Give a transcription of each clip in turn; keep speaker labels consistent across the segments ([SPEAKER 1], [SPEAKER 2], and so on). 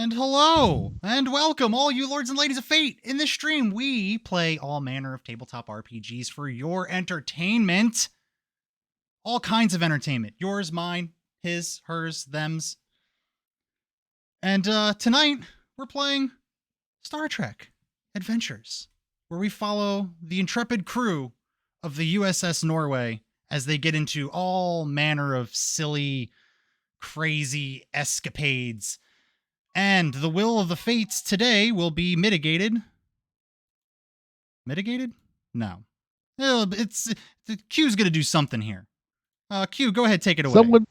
[SPEAKER 1] And hello, and welcome, all you lords and ladies of fate. In this stream, we play all manner of tabletop RPGs for your entertainment. All kinds of entertainment. Yours, mine, his, hers, them's. And tonight, we're playing Star Trek Adventures, where we follow the intrepid crew of the USS Norway as they get into all manner of silly, crazy escapades. And the will of the fates today will be mitigated. Mitigated? No. It's Q's going to do something here. Q, go ahead, take it away.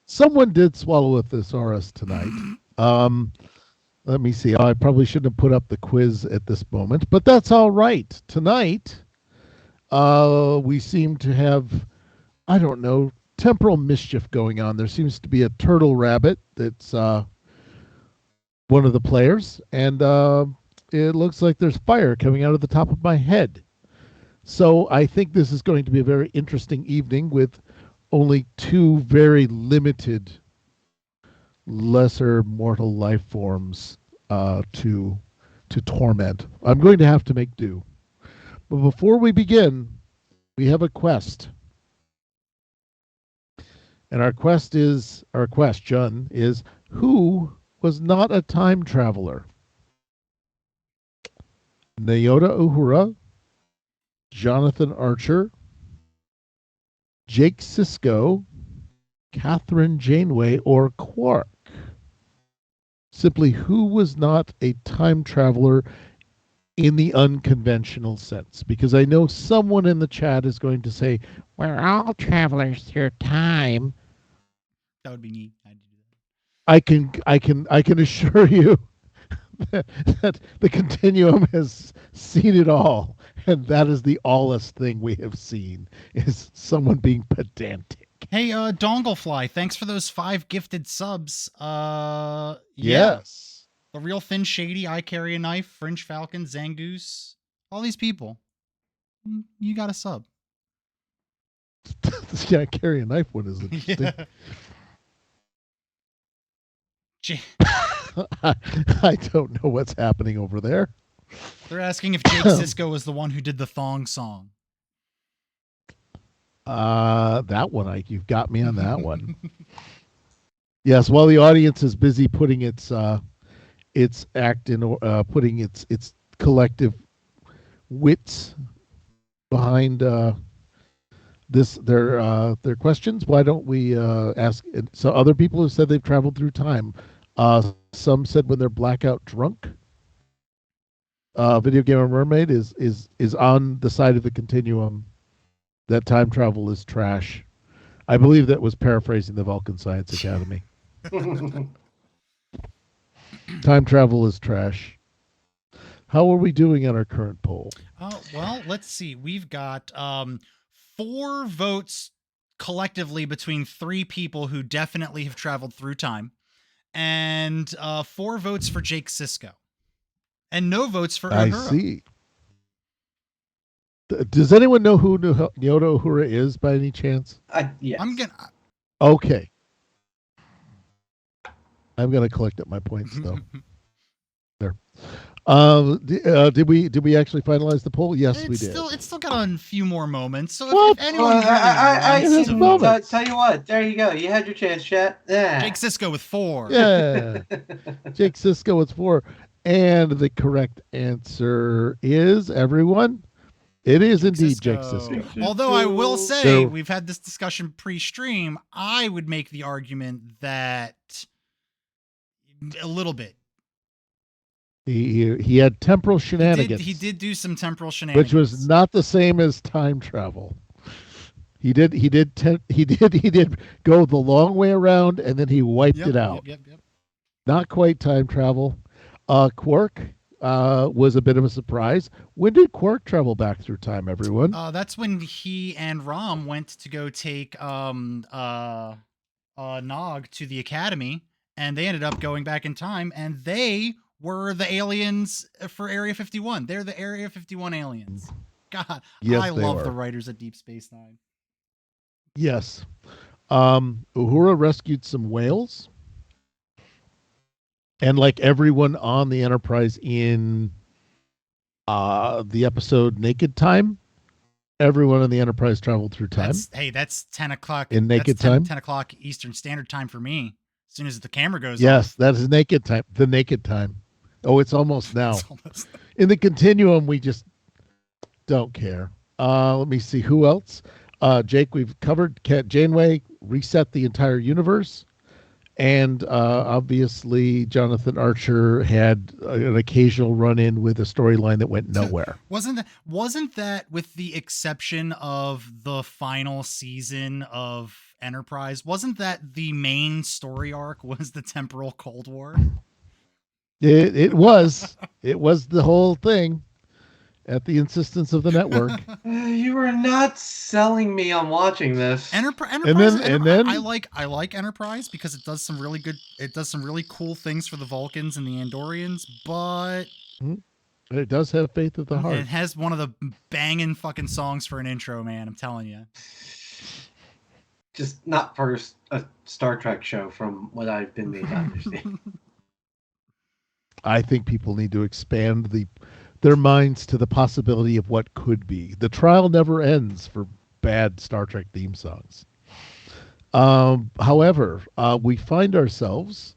[SPEAKER 2] Someone did swallow a thesaurus tonight. Let me see. I probably shouldn't have put up the quiz at this moment, but that's all right. Tonight, we seem to have, I don't know, temporal mischief going on. There seems to be a turtle rabbit that's one of the players, and it looks like there's fire coming out of the top of my head. So I think this is going to be a very interesting evening with only two very limited lesser mortal life forms to torment. I'm going to have to make do. But before we begin, we have a quest. And our question is, who was not a time traveler? Nyota Uhura, Jonathan Archer, Jake Sisko, Catherine Janeway, or Quark? Simply, who was not a time traveler in the unconventional sense? Because I know someone in the chat is going to say, we're all travelers through time.
[SPEAKER 1] That would be neat. I'd do
[SPEAKER 2] that. I can assure you that the continuum has seen it all, and that is the allest thing we have seen, is someone being pedantic.
[SPEAKER 1] Hey, Donglefly, thanks for those 5 gifted subs.
[SPEAKER 2] Yes.
[SPEAKER 1] The Real Thin Shady, I Carry a Knife, Fringe Falcon, Zangoose, all these people. You got a sub.
[SPEAKER 2] Yeah, I Carry a Knife one is interesting. I don't know what's happening over there.
[SPEAKER 1] They're asking if Jake Sisko was the one who did the thong song.
[SPEAKER 2] That one, you've got me on that one. Yes, while the audience is busy putting its act in, putting its collective wits behind their questions. Why don't we ask? So other people have said they've traveled through time. Some said when they're blackout drunk. Video Gamer Mermaid is on the side of the continuum that time travel is trash. I believe that was paraphrasing the Vulcan Science Academy. Time travel is trash. How are we doing on our current poll?
[SPEAKER 1] Well, let's see. We've got 4 votes collectively between 3 people who definitely have traveled through time, and 4 votes for Jake Sisko, and no votes for Uhura.
[SPEAKER 2] I see. Does anyone know who Nyota Uhura is by any chance?
[SPEAKER 3] Yes.
[SPEAKER 2] Okay. I'm gonna collect up my points though. There. Did we actually finalize the poll? Yes, we did.
[SPEAKER 1] It's still got a few more moments. So
[SPEAKER 2] What?
[SPEAKER 1] if anyone
[SPEAKER 3] tell you what, there you go. You had your chance, chat. Yeah.
[SPEAKER 1] Jake Sisko with 4.
[SPEAKER 2] Yeah. Jake Sisko with 4. And the correct answer is, everyone, it is indeed Jake Sisko.
[SPEAKER 1] Although I will say, we've had this discussion pre-stream, I would make the argument that a little bit.
[SPEAKER 2] He had temporal shenanigans.
[SPEAKER 1] He did do some temporal shenanigans,
[SPEAKER 2] which was not the same as time travel. He did go the long way around, and then he wiped it out.
[SPEAKER 1] Yep.
[SPEAKER 2] Not quite time travel. Quark was a bit of a surprise. When did Quark travel back through time, everyone?
[SPEAKER 1] That's when he and Rom went to go take Nog to the Academy, and they ended up going back in time, and they were the aliens for Area 51. They're the Area 51 aliens. God, yes, I love the writers at Deep Space Nine.
[SPEAKER 2] Yes. Uhura rescued some whales. And like everyone on the Enterprise in the episode Naked Time, everyone on the Enterprise traveled through time.
[SPEAKER 1] That's 10 o'clock.
[SPEAKER 2] In Naked
[SPEAKER 1] that's 10,
[SPEAKER 2] Time?
[SPEAKER 1] 10 o'clock Eastern Standard Time for me. As soon as the camera goes off.
[SPEAKER 2] Yes, that is Naked Time. The Naked Time. Oh, it's almost now.
[SPEAKER 1] It's almost...
[SPEAKER 2] In the continuum, we just don't care. Let me see. Who else? Jake, we've covered. Janeway reset the entire universe. And obviously, Jonathan Archer had an occasional run-in with a storyline that went nowhere.
[SPEAKER 1] Wasn't that, with the exception of the final season of Enterprise, wasn't that the main story arc? Was the temporal Cold War?
[SPEAKER 2] It was. It was the whole thing. At the insistence of the network.
[SPEAKER 3] You were not selling me on watching this.
[SPEAKER 1] Enterprise.
[SPEAKER 2] And then
[SPEAKER 1] I like Enterprise because it does some really cool things for the Vulcans and the Andorians, but
[SPEAKER 2] it does have Faith at the heart.
[SPEAKER 1] It has one of the banging fucking songs for an intro, man. I'm telling you.
[SPEAKER 3] Just not for a Star Trek show, from what I've been made to understand.
[SPEAKER 2] I think people need to expand their minds to the possibility of what could be. The trial never ends for bad Star Trek theme songs. However, we find ourselves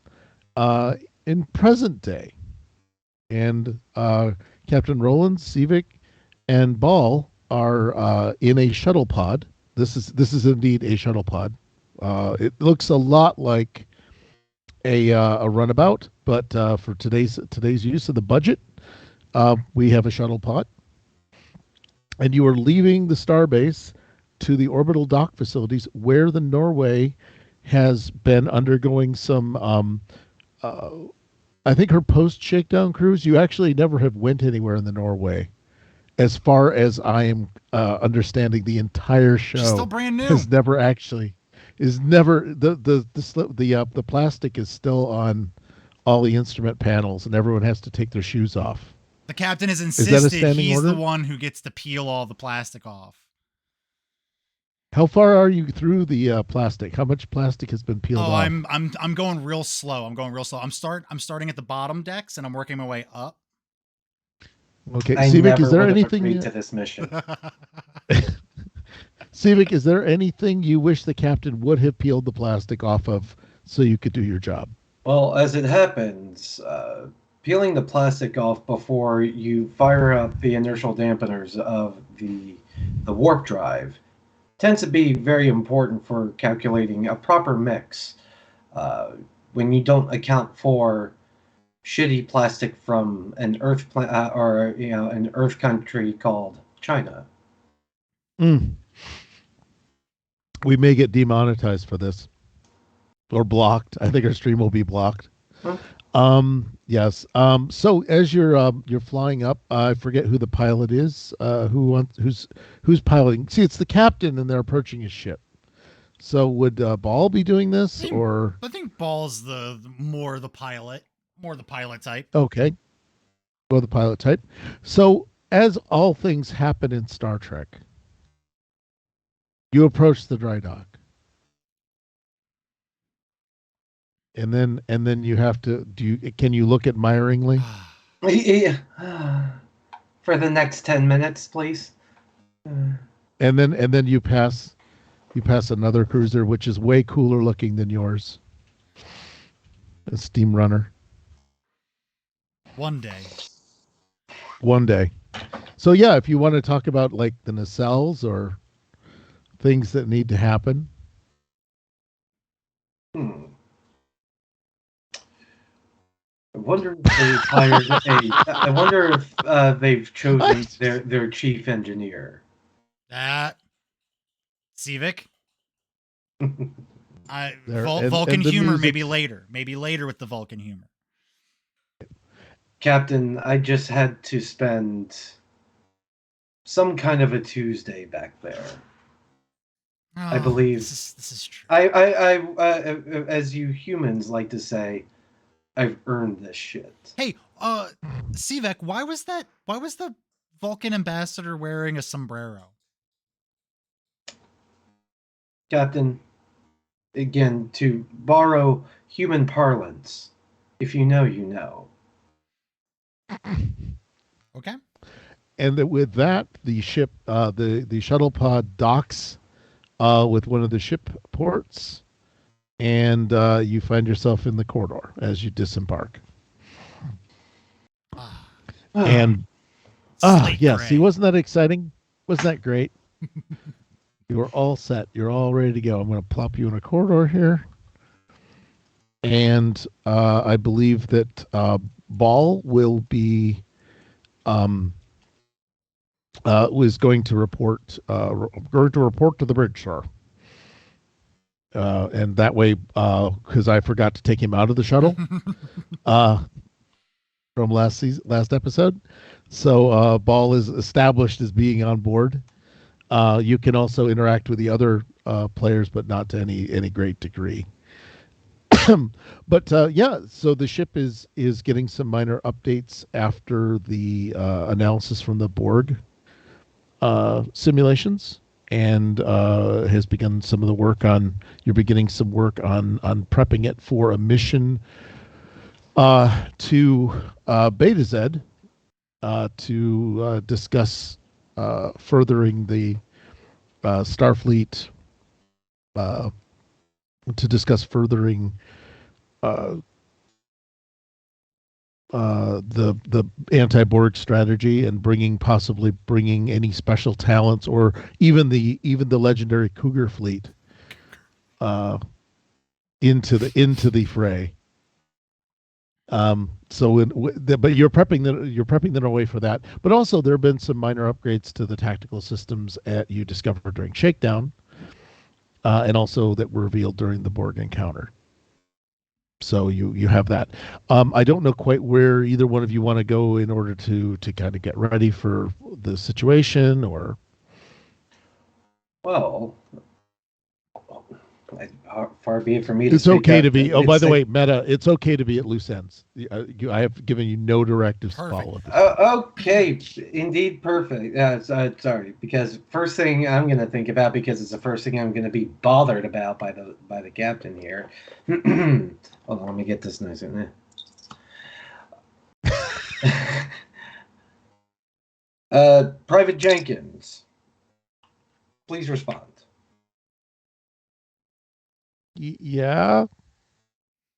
[SPEAKER 2] in present day, and Captain Roland, Sivik, and Ball are in a shuttle pod. This is indeed a shuttle pod. It looks a lot like a runabout, but for today's use of the budget, we have a shuttle pod, and you are leaving the starbase to the orbital dock facilities where the Norway has been undergoing some, I think her post-shakedown cruise. You actually never have went anywhere in the Norway, as far as I am understanding. The entire show
[SPEAKER 1] She's still brand new.
[SPEAKER 2] The plastic is still on all the instrument panels, and everyone has to take their shoes off.
[SPEAKER 1] The captain has insisted he's
[SPEAKER 2] order?
[SPEAKER 1] the one who gets to peel all the plastic off.
[SPEAKER 2] How far are you through the plastic? How much plastic has been peeled off?
[SPEAKER 1] I'm going real slow. I'm starting at the bottom decks, and I'm working my way up.
[SPEAKER 2] Okay, Sivik, is there anything
[SPEAKER 3] to this mission?
[SPEAKER 2] Sivik, is there anything you wish the captain would have peeled the plastic off of so you could do your job?
[SPEAKER 3] Well, as it happens, peeling the plastic off before you fire up the inertial dampeners of the warp drive tends to be very important for calculating a proper mix. When you don't account for shitty plastic from an Earth an Earth country called China.
[SPEAKER 2] We may get demonetized for this, or blocked. I think our stream will be blocked.
[SPEAKER 3] Huh?
[SPEAKER 2] Yes. So as you're flying up, I forget who the pilot is. Who's piloting? See, it's the captain, and they're approaching his ship. So would Ball be doing this, or?
[SPEAKER 1] I think Ball's more the pilot type.
[SPEAKER 2] Okay. Well, the pilot type. So as all things happen in Star Trek, you approach the dry dock. And then you have to can you look admiringly?
[SPEAKER 3] For the next 10 minutes, please.
[SPEAKER 2] And then you pass another cruiser which is way cooler looking than yours. A steam runner.
[SPEAKER 1] One day.
[SPEAKER 2] So yeah, if you want to talk about like the nacelles or things that need to happen.
[SPEAKER 3] I wonder if they've hired I wonder if they've chosen their chief engineer.
[SPEAKER 1] Sivik.
[SPEAKER 2] Vulcan
[SPEAKER 1] Vulcan humor. Maybe later with the Vulcan humor.
[SPEAKER 3] Captain, I just had to spend some kind of a Tuesday back there. I believe
[SPEAKER 1] this is true.
[SPEAKER 3] I as you humans like to say, I've earned this shit.
[SPEAKER 1] Hey, Sivek, why was the Vulcan ambassador wearing a sombrero?
[SPEAKER 3] Captain, again, to borrow human parlance, If you know, you know.
[SPEAKER 1] Okay.
[SPEAKER 2] And with that, the ship, the shuttle pod docks with one of the ship ports, and you find yourself in the corridor as you disembark.
[SPEAKER 1] Ah,
[SPEAKER 2] And
[SPEAKER 1] slate
[SPEAKER 2] yes, see,
[SPEAKER 1] gray.
[SPEAKER 2] wasn't that exciting? Wasn't that great? You are all set. You're all ready to go. I'm going to plop you in a corridor here. And I believe that Ball will be was going to report to the bridge, sir. And that way, because I forgot to take him out of the shuttle from last episode, so Ball is established as being on board. You can also interact with the other players, but not to any great degree. But yeah, so the ship is getting some minor updates after the analysis from the Borg simulations, and has begun some of the work on. You're beginning some work on prepping it for a mission to Beta Z to discuss furthering the Starfleet. To discuss furthering uh, the anti-Borg strategy and possibly bringing any special talents or even the legendary Cougar fleet into the fray. But you're prepping them away for that. But also there have been some minor upgrades to the tactical systems you discovered during Shakedown, and also that were revealed during the Borg encounter. So you have that. I don't know quite where either one of you want to go in order to kind of get ready for the situation, or
[SPEAKER 3] Well, far be it for me to
[SPEAKER 2] it's
[SPEAKER 3] speak
[SPEAKER 2] okay
[SPEAKER 3] up.
[SPEAKER 2] to be. Oh, by the way, Meta, it's okay to be at loose ends. I have given you no directives to follow.
[SPEAKER 3] Okay, indeed, perfect. Sorry, because first thing I'm going to think about, because it's the first thing I'm going to be bothered about by the captain here. Hold on, let me get this nice in there. Private Jenkins, please respond.
[SPEAKER 2] Yeah.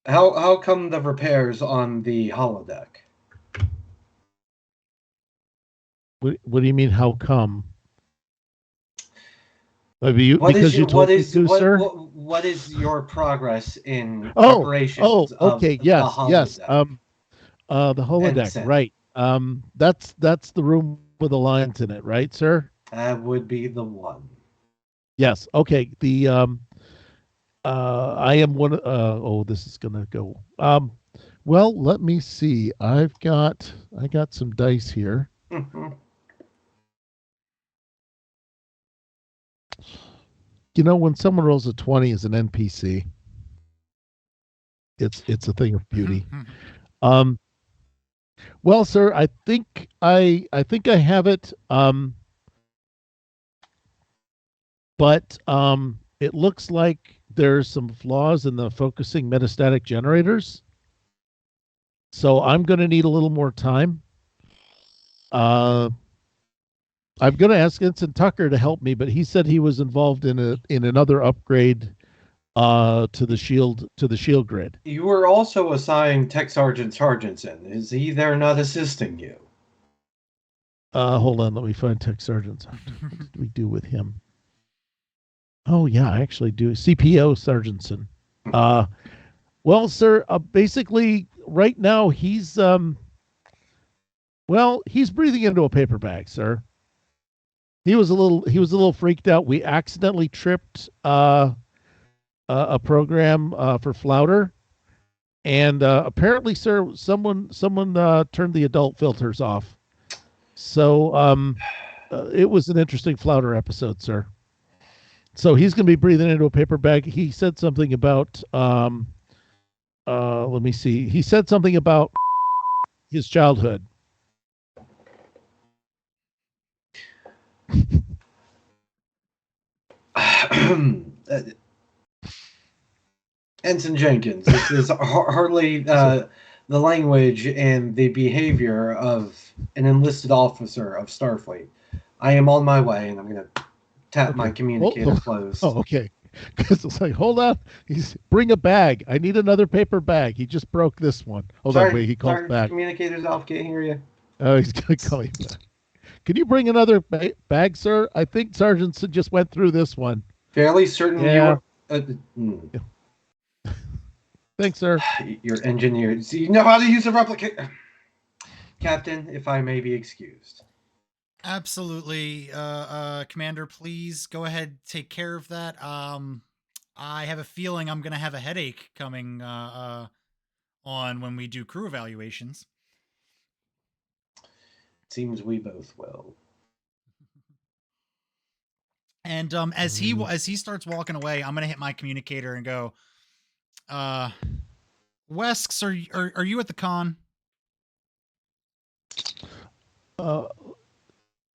[SPEAKER 3] How come the repairs on the holodeck?
[SPEAKER 2] What do you mean? How come? Because you told me to, sir.
[SPEAKER 3] What is your progress in
[SPEAKER 2] Oh,
[SPEAKER 3] preparations of
[SPEAKER 2] okay.
[SPEAKER 3] the
[SPEAKER 2] Yes, yes.
[SPEAKER 3] holodeck?
[SPEAKER 2] The holodeck,
[SPEAKER 3] Ensign.
[SPEAKER 2] right? That's the room with the lines in it, right, sir?
[SPEAKER 3] That would be the one.
[SPEAKER 2] Yes. Okay. I am one. Oh, this is gonna go. Well, let me see. I got some dice here. You know, when someone rolls a 20 as an NPC, it's a thing of beauty. Well, sir, I think I have it. But it looks like there's some flaws in the focusing metastatic generators. So I'm going to need a little more time. I'm going to ask Ensign Tucker to help me, but he said he was involved in another upgrade to the shield grid.
[SPEAKER 3] You were also assigned Tech Sergeant Sargentson. Is he there not assisting you?
[SPEAKER 2] Hold on, let me find Tech Sergeant. What did we do with him? Oh yeah, I actually do. CPO Sargentson. Well, sir, basically right now he's he's breathing into a paper bag, sir. He was a little freaked out. We accidentally tripped a program for Flouter, and apparently, sir, someone turned the adult filters off. So it was an interesting Flouter episode, sir. So he's going to be breathing into a paper bag. He said something about let me see. He said something about his childhood.
[SPEAKER 3] Ensign Jenkins, this is hardly the language and the behavior of an enlisted officer of Starfleet. I am on my way, and I'm going to tap my
[SPEAKER 2] Okay.
[SPEAKER 3] communicator closed.
[SPEAKER 2] Oh, okay. Because it's like, hold on. Bring a bag. I need another paper bag. He just broke this one. Hold on. Wait. He calls
[SPEAKER 3] Sorry,
[SPEAKER 2] back.
[SPEAKER 3] communicator's off. Can't hear you.
[SPEAKER 2] Oh, he's going to call you back. Can you bring another bag, sir? I think Sergeant just went through this one.
[SPEAKER 3] Fairly certain
[SPEAKER 2] Yeah.
[SPEAKER 3] you're.
[SPEAKER 2] Thanks, sir.
[SPEAKER 3] You're engineered. So you know how to use a replicator. Captain, if I may be excused.
[SPEAKER 1] Absolutely, Commander. Please go ahead, take care of that. I have a feeling I'm gonna have a headache coming on when we do crew evaluations.
[SPEAKER 3] Seems we both will.
[SPEAKER 1] And as he starts walking away, I'm gonna hit my communicator and go, Wesks, are you at the con?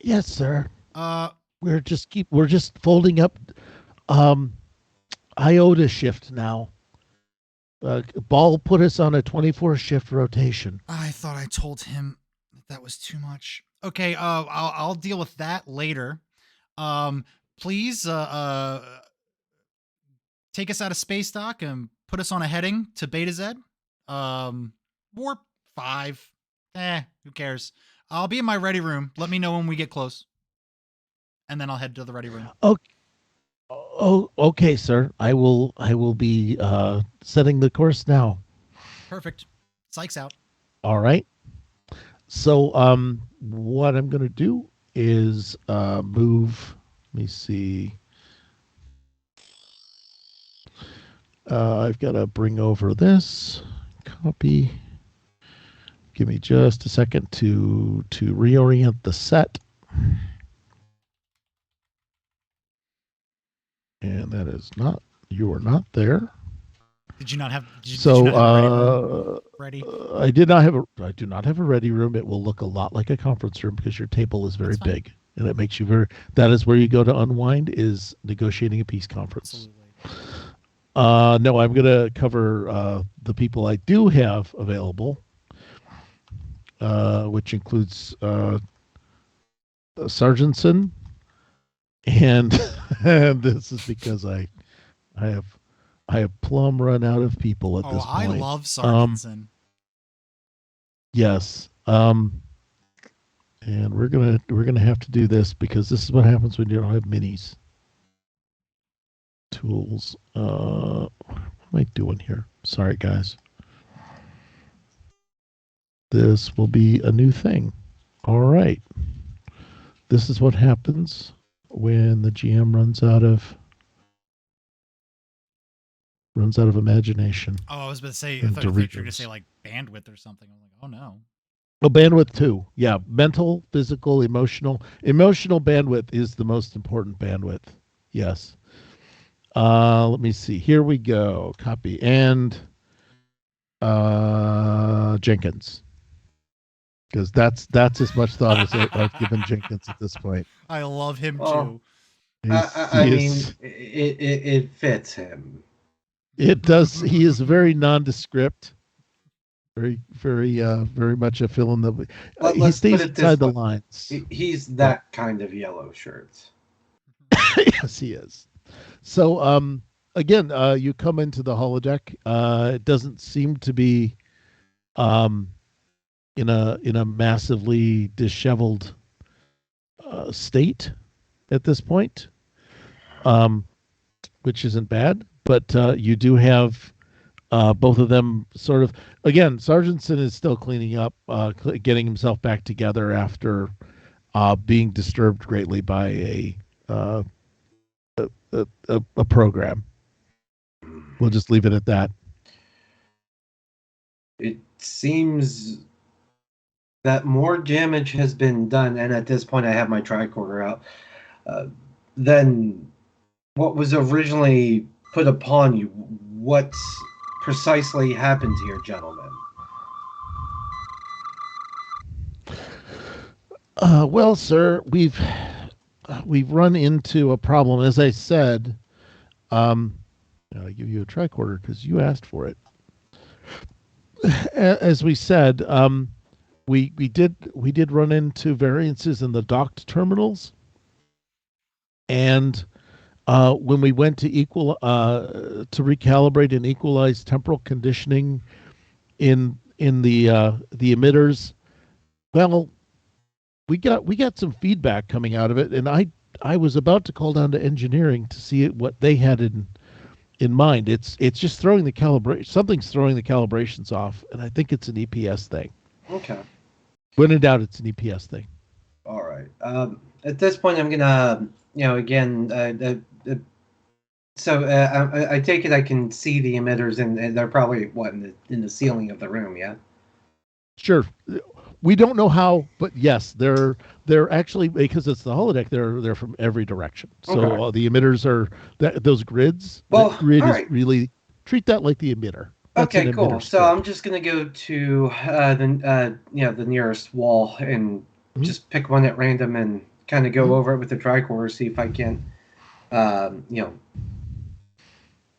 [SPEAKER 2] Yes, sir.
[SPEAKER 1] Uh,
[SPEAKER 2] We're just folding up iota shift now. Ball put us on a 24 shift rotation.
[SPEAKER 1] I thought I told him that was too much. Okay, I'll deal with that later. Please, take us out of space dock and put us on a heading to Beta Z. Warp 5. Who cares? I'll be in my ready room. Let me know when we get close. And then I'll head to the ready room.
[SPEAKER 2] Okay, sir. I will be setting the course now.
[SPEAKER 1] Perfect. Psych's out.
[SPEAKER 2] All right. So what I'm going to do is move, let me see. I've got to bring over this copy. Give me just a second to reorient the set. And that is not, you are not there.
[SPEAKER 1] Did you not have? Did
[SPEAKER 2] So
[SPEAKER 1] you not have ready?
[SPEAKER 2] I do not have a ready room. It will look a lot like a conference room because your table is very big, and it makes you very. That is where you go to unwind, is negotiating a peace conference. Absolutely. No, I'm going to cover the people I do have available, which includes Sargentson, and and this is because I have plumb run out of people at this point.
[SPEAKER 1] I love Sargentson.
[SPEAKER 2] Yes. And we're gonna have to do this because this is what happens when you don't have minis. Tools. What am I doing here? Sorry, guys. This will be a new thing. All right. This is what happens when the GM runs out of imagination.
[SPEAKER 1] Oh, I was about to say, I thought you were going to say like bandwidth or something. I'm like, oh no.
[SPEAKER 2] Oh, bandwidth too. Yeah, mental, physical, emotional. Emotional bandwidth is the most important bandwidth. Yes. Let me see. Here we go. Copy and Jenkins, because that's as much thought as I've given Jenkins at this point.
[SPEAKER 1] I love him too.
[SPEAKER 3] I mean, it fits him.
[SPEAKER 2] It does. He is very nondescript. Very much a fill in the. He stays inside the lines.
[SPEAKER 3] He's that kind of yellow shirt.
[SPEAKER 2] Yes, he is. So, again, you come into the holodeck. It doesn't seem to be, in a massively disheveled state at this point, which isn't bad. But you do have. Both of them sort of, again, Sargentson is still cleaning up, getting himself back together after being disturbed greatly by a program. We'll just leave it at that.
[SPEAKER 3] It seems that more damage has been done, and at this point I have my tricorder out, than what was originally put upon you. What's precisely happened here, gentlemen?
[SPEAKER 2] Well, sir, we've run into a problem. As I said, I give you a tricorder because you asked for it. as we said, we did run into variances in the docked terminals, and when we went to to recalibrate and equalize temporal conditioning in the emitters, well, we got some feedback coming out of it, and I was about to call down to engineering to see what they had in mind. It's just throwing the calibration. Something's throwing the calibrations off, and I think it's an EPS thing.
[SPEAKER 3] Okay.
[SPEAKER 2] When in doubt, it's an EPS thing.
[SPEAKER 3] All right. At this point, I'm gonna, again, so I take it I can see the emitters, and they're probably in the ceiling of the room, yeah.
[SPEAKER 2] Sure. We don't know how, but yes, they're actually, because it's the holodeck. They're from every direction. So
[SPEAKER 3] Okay.
[SPEAKER 2] the emitters are those grids.
[SPEAKER 3] Well,
[SPEAKER 2] that grid
[SPEAKER 3] all
[SPEAKER 2] is
[SPEAKER 3] right.
[SPEAKER 2] really, treat that like the emitter. That's
[SPEAKER 3] Okay,
[SPEAKER 2] an
[SPEAKER 3] cool.
[SPEAKER 2] emitter
[SPEAKER 3] So
[SPEAKER 2] strip.
[SPEAKER 3] I'm just gonna go to the nearest wall and
[SPEAKER 2] Mhm.
[SPEAKER 3] just pick one at random and kind of go
[SPEAKER 2] Mhm.
[SPEAKER 3] over it with the tricorder, see if I can,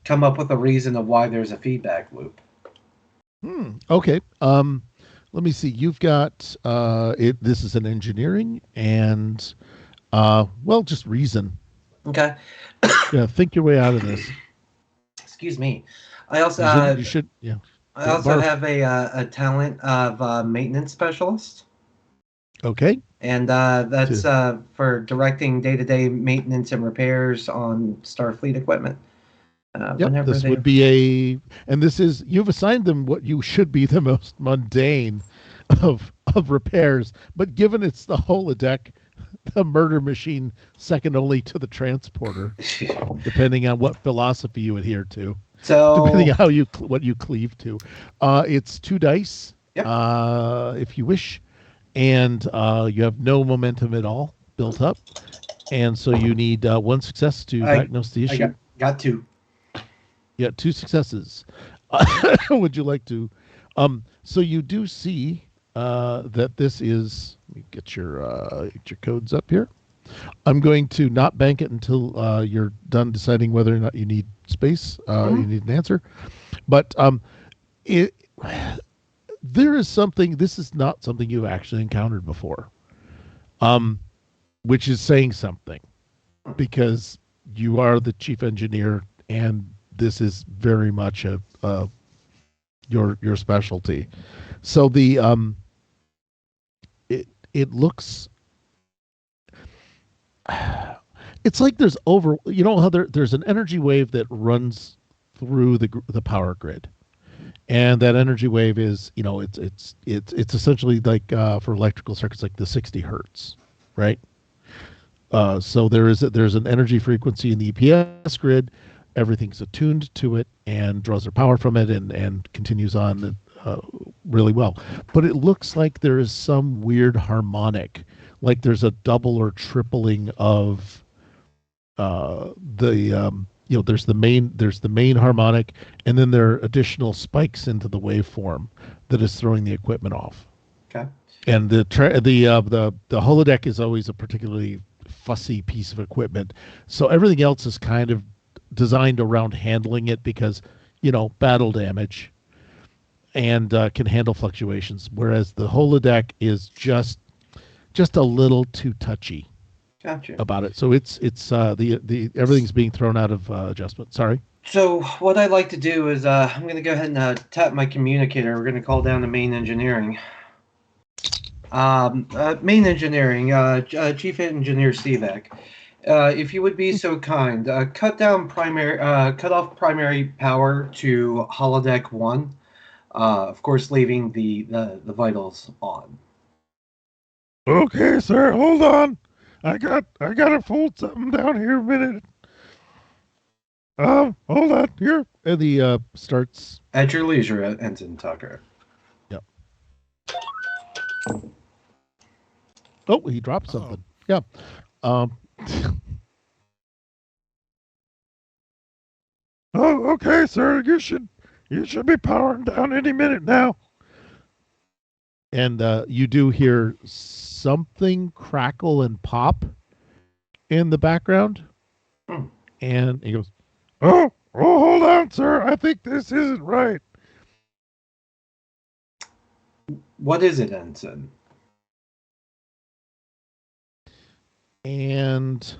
[SPEAKER 3] come up with a reason of why there's a feedback loop.
[SPEAKER 2] Okay. Let me see. You've got it. This is an engineering and well, just reason.
[SPEAKER 3] Okay.
[SPEAKER 2] Yeah, think your way out of this.
[SPEAKER 3] Excuse me. I also
[SPEAKER 2] You shouldn't. You should. Yeah.
[SPEAKER 3] I
[SPEAKER 2] Don't
[SPEAKER 3] also
[SPEAKER 2] barf.
[SPEAKER 3] have a talent of maintenance specialist,
[SPEAKER 2] Okay.
[SPEAKER 3] and that's
[SPEAKER 2] To,
[SPEAKER 3] for directing day-to-day maintenance and repairs on Starfleet equipment.
[SPEAKER 2] yep.
[SPEAKER 3] Whenever
[SPEAKER 2] This
[SPEAKER 3] they
[SPEAKER 2] would be and this is you've assigned them what you should be the most mundane of repairs, but given it's the holodeck, the murder machine second only to the transporter, depending on what philosophy you adhere to. Depending
[SPEAKER 3] So,
[SPEAKER 2] on how what you cleave to. It's 2 dice,
[SPEAKER 3] yep,
[SPEAKER 2] if you wish, and you have no momentum at all built up, and so you need one success to
[SPEAKER 3] I
[SPEAKER 2] diagnose the
[SPEAKER 3] I
[SPEAKER 2] issue.
[SPEAKER 3] got two.
[SPEAKER 2] Yeah, 2 successes. Would you like to? So you do see that this is. Let me get your codes up here. I'm going to not bank it until you're done deciding whether or not you need space. You
[SPEAKER 3] Mhm.
[SPEAKER 2] need an answer. But it there is something. This is not something you've actually encountered before, um, which is saying something because you are the chief engineer, and this is very much your specialty. So it looks. It's like there's how there's an energy wave that runs through the power grid, and that energy wave is it's essentially like for electrical circuits like the 60 hertz, right? So there's an energy frequency in the EPS grid. Everything's attuned to it and draws their power from it and continues on really well. But it looks like there is some weird harmonic, like there's a double or tripling of the there's the main harmonic, and then there are additional spikes into the waveform that is throwing the equipment off.
[SPEAKER 3] Okay.
[SPEAKER 2] And the holodeck is always a particularly fussy piece of equipment, so everything else is kind of designed around handling it because battle damage and can handle fluctuations, whereas the holodeck is just a little too touchy
[SPEAKER 3] Gotcha.
[SPEAKER 2] about it. So it's the everything's being thrown out of adjustment. Sorry.
[SPEAKER 3] So what I'd like to do is I'm going to go ahead and tap my communicator. We're going to call down to main engineering. Main engineering, Chief Engineer Stevek. If you would be so kind, cut off primary power to holodeck 1. Of course, leaving the vitals on.
[SPEAKER 2] Okay, sir. Hold on. I gotta fold something down here a minute. Hold on here. And he starts.
[SPEAKER 3] At your leisure, Ensign Tucker.
[SPEAKER 2] Yep. Oh, he dropped something. Yeah. Um. Oh, okay, sir. You should be powering down any minute now. And you do hear something crackle and pop in the background.
[SPEAKER 3] Hmm.
[SPEAKER 2] And he goes, "Oh, hold on, sir. I think this isn't right."
[SPEAKER 3] What is it, Ensign?
[SPEAKER 2] And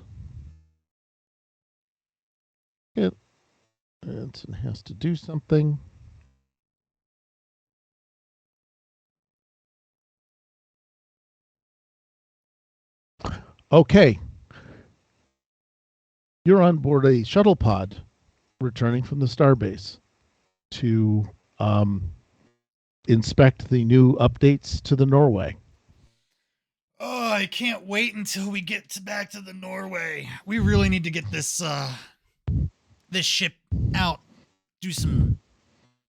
[SPEAKER 2] Ensign has to do something. Okay. You're on board a shuttle pod returning from the starbase to inspect the new updates to the Norway.
[SPEAKER 1] Oh, I can't wait until we get back to the Norway. We really need to get this ship out. Do some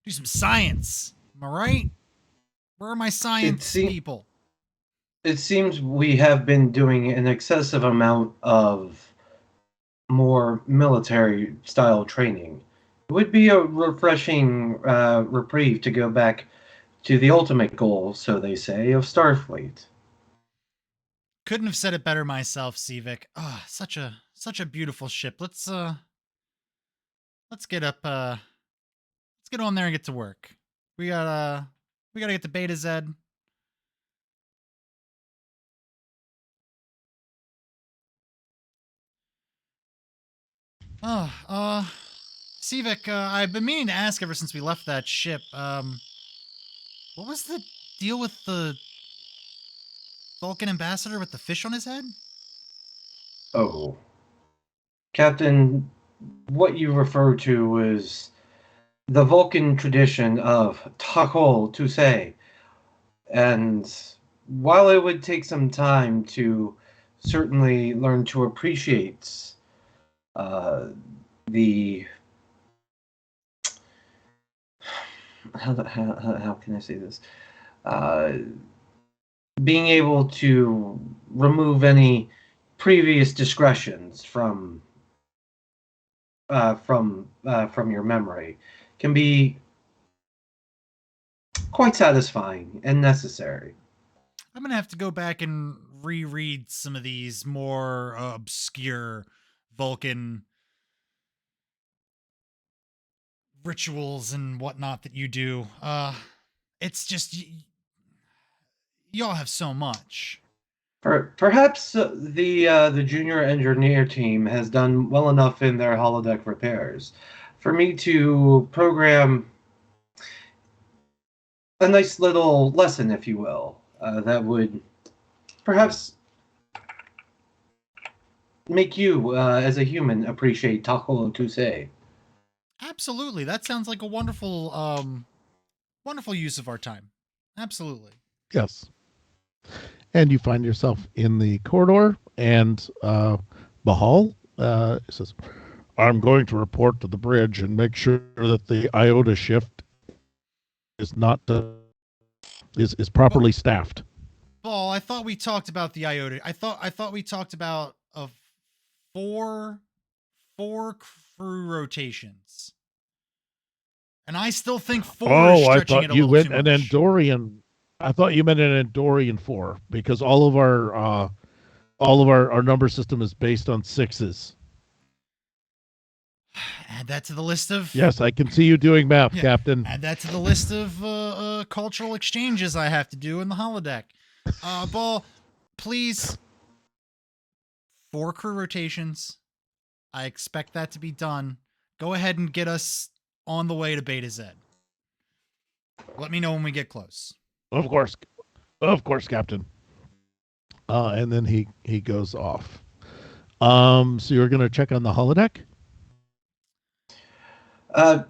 [SPEAKER 1] science. Am I right? Where are my science people?
[SPEAKER 3] It seems we have been doing an excessive amount of more military style training. It would be a refreshing reprieve to go back to the ultimate goal, so they say, of Starfleet.
[SPEAKER 1] Couldn't have said it better myself, Sivik. Ah, oh, such a beautiful ship. Let's get up let's get on there and get to work. We gotta get to Beta Z. Oh, Sivik, I've been meaning to ask ever since we left that ship. What was the deal with the Vulcan ambassador with the fish on his head?
[SPEAKER 3] Oh. Captain, what you refer to is the Vulcan tradition of Takol to say. And while it would take some time to certainly learn to appreciate the how can I say this? Being able to remove any previous discretions from your memory can be quite satisfying and necessary.
[SPEAKER 1] I'm gonna have to go back and reread some of these more obscure Vulcan rituals and whatnot that you do. It's just y'all have so much.
[SPEAKER 3] Perhaps the junior engineer team has done well enough in their holodeck repairs for me to program a nice little lesson, if you will, that would perhaps make you, as a human, appreciate Taco Tuse.
[SPEAKER 1] Absolutely, that sounds like a wonderful, wonderful use of our time. Absolutely.
[SPEAKER 2] Yes. And you find yourself in the corridor, and Bahal says, "I'm going to report to the bridge and make sure that the iota shift is not is properly staffed."
[SPEAKER 1] Ball, I thought we talked about the iota. I thought we talked about four crew rotations, and I still think four is stretching it a little too much.
[SPEAKER 2] An Andorian. I thought you meant an Andorian 4, because all of our number system is based on 6s.
[SPEAKER 1] Add that to the list of...
[SPEAKER 2] Yes, I can see you doing math, Captain.
[SPEAKER 1] Add that to the list of cultural exchanges I have to do in the holodeck. Ball, please. 4 crew rotations. I expect that to be done. Go ahead and get us on the way to Beta Z. Let me know when we get close.
[SPEAKER 2] Of course, Captain. And then he goes off. So you're going to check on the holodeck?
[SPEAKER 3] And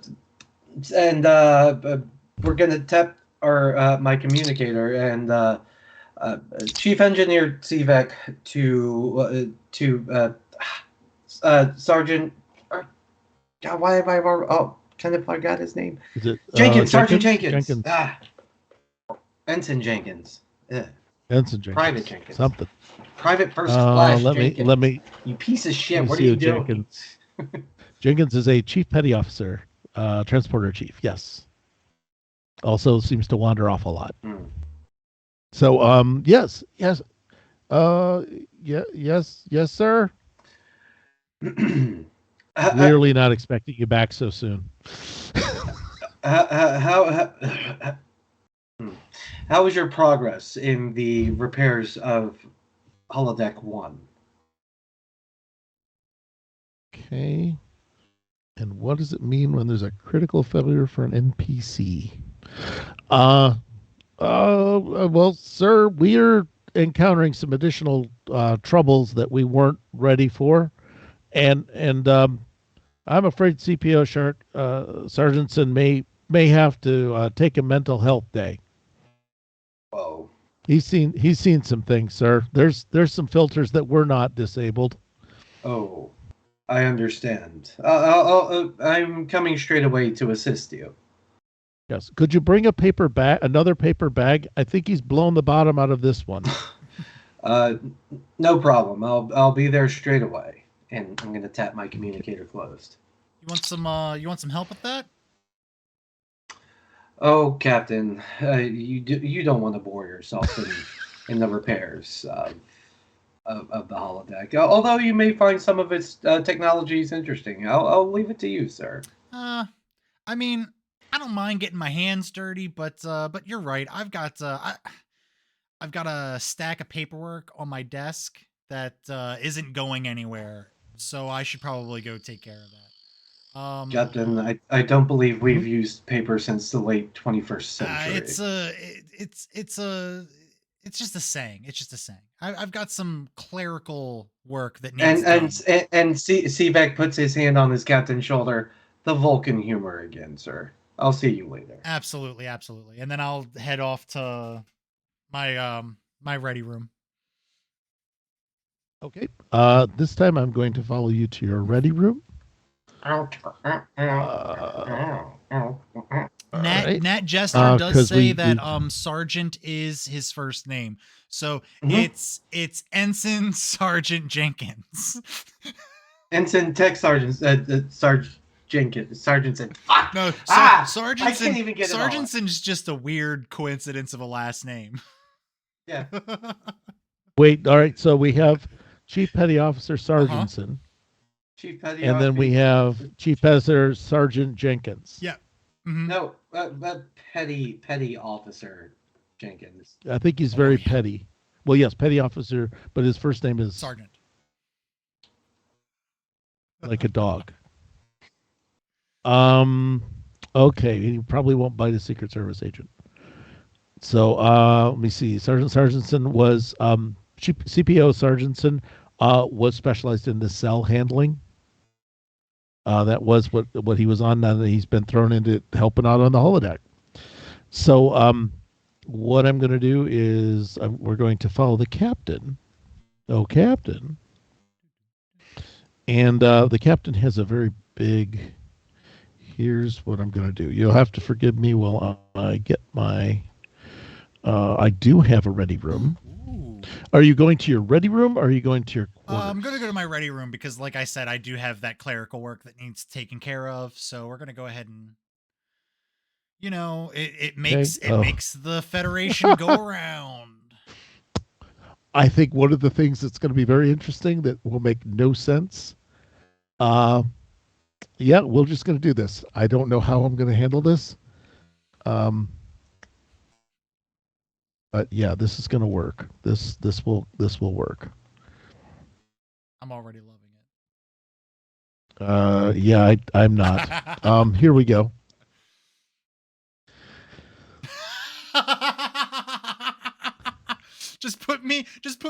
[SPEAKER 3] we're going to tap my communicator and Chief Engineer Sivek to Sergeant. God, why have I? Oh, kind of forgot his name.
[SPEAKER 2] Is it
[SPEAKER 3] Jenkins? Sergeant Jenkins. Ensign Jenkins.
[SPEAKER 2] Ensign Jenkins.
[SPEAKER 3] Private Jenkins.
[SPEAKER 2] Something.
[SPEAKER 3] Private First Class Jenkins.
[SPEAKER 2] Let me.
[SPEAKER 3] You piece of shit. What are you doing?
[SPEAKER 2] Jenkins. Jenkins is a Chief Petty Officer, Transporter Chief. Yes. Also seems to wander off a lot.
[SPEAKER 3] Mm.
[SPEAKER 2] So, yes, sir. Clearly not expecting you back so soon.
[SPEAKER 3] How was your progress in the repairs of holodeck 1?
[SPEAKER 2] Okay. And what does it mean when there's a critical failure for an NPC? Well, sir, we're encountering some additional troubles that we weren't ready for, and I'm afraid CPO Sargentson may have to take a mental health day.
[SPEAKER 3] Whoa.
[SPEAKER 2] He's seen some things, sir. There's some filters that were not disabled.
[SPEAKER 3] Oh, I understand. I'm coming straight away to assist you.
[SPEAKER 2] Yes. Could you bring a paper bag, another paper bag? I think he's blown the bottom out of this one.
[SPEAKER 3] No problem. I'll be there straight away, and I'm gonna tap my communicator closed.
[SPEAKER 1] You want some help with that?
[SPEAKER 3] Oh, Captain, you don't want to bore yourself in the repairs of the holodeck. Although you may find some of its technologies interesting, I'll leave it to you, sir.
[SPEAKER 1] I mean, I don't mind getting my hands dirty, but you're right. I've got a stack of paperwork on my desk that isn't going anywhere, so I should probably go take care of that.
[SPEAKER 3] Captain, I don't believe we've used paper since the late 21st century.
[SPEAKER 1] It's just a saying. It's just a saying. I've got some clerical work that needs done.
[SPEAKER 3] And Seebeck puts his hand on his captain's shoulder. The Vulcan humor again, sir. I'll see you later.
[SPEAKER 1] Absolutely, absolutely. And then I'll head off to my ready room.
[SPEAKER 2] Okay. This time I'm going to follow you to your ready room.
[SPEAKER 1] Nat Jester does say that
[SPEAKER 2] we
[SPEAKER 1] Sergeant is his first name, so
[SPEAKER 3] Mhm.
[SPEAKER 1] it's Ensign Sergeant Jenkins.
[SPEAKER 3] Ensign Tech Sergeant Sergeant Jenkins. Sergeant said,
[SPEAKER 1] No,
[SPEAKER 3] I can't even get it all.
[SPEAKER 1] Sergeantson's just a weird coincidence of a last name.
[SPEAKER 3] Yeah.
[SPEAKER 2] Wait. All right. So we have Chief Petty Officer Sargentson,
[SPEAKER 3] Chief Petty
[SPEAKER 2] and then we have Chief Petty Sergeant Jenkins.
[SPEAKER 1] Yeah. Mm-hmm.
[SPEAKER 3] No, petty officer Jenkins.
[SPEAKER 2] I think he's very petty. Well, yes, petty officer, but his first name is
[SPEAKER 1] Sergeant.
[SPEAKER 2] Like a dog. Okay, he probably won't bite a Secret Service agent. So let me see. Sergeant Sargentson was CPO Sargentson was specialized in the cell handling. That was what he was on. Now that he's been thrown into helping out on the holodeck. So what I'm going to do is we're going to follow the captain. Oh, captain. And the captain has a very big. Here's what I'm going to do. You'll have to forgive me while I get my. I do have a ready room. Ooh. Are you going to your ready room or are you going to your quarters?
[SPEAKER 1] I'm going to go to my ready room because, like I said, I do have that clerical work that needs taken care of. So we're going to go ahead and, it makes the Federation go around.
[SPEAKER 2] I think one of the things that's going to be very interesting that will make no sense. Yeah, we're just going to do this. I don't know how I'm going to handle this. But yeah, this is going to work. This will work.
[SPEAKER 1] I'm already loving
[SPEAKER 2] it. Yeah, I'm not. Here we go.
[SPEAKER 1] Just put me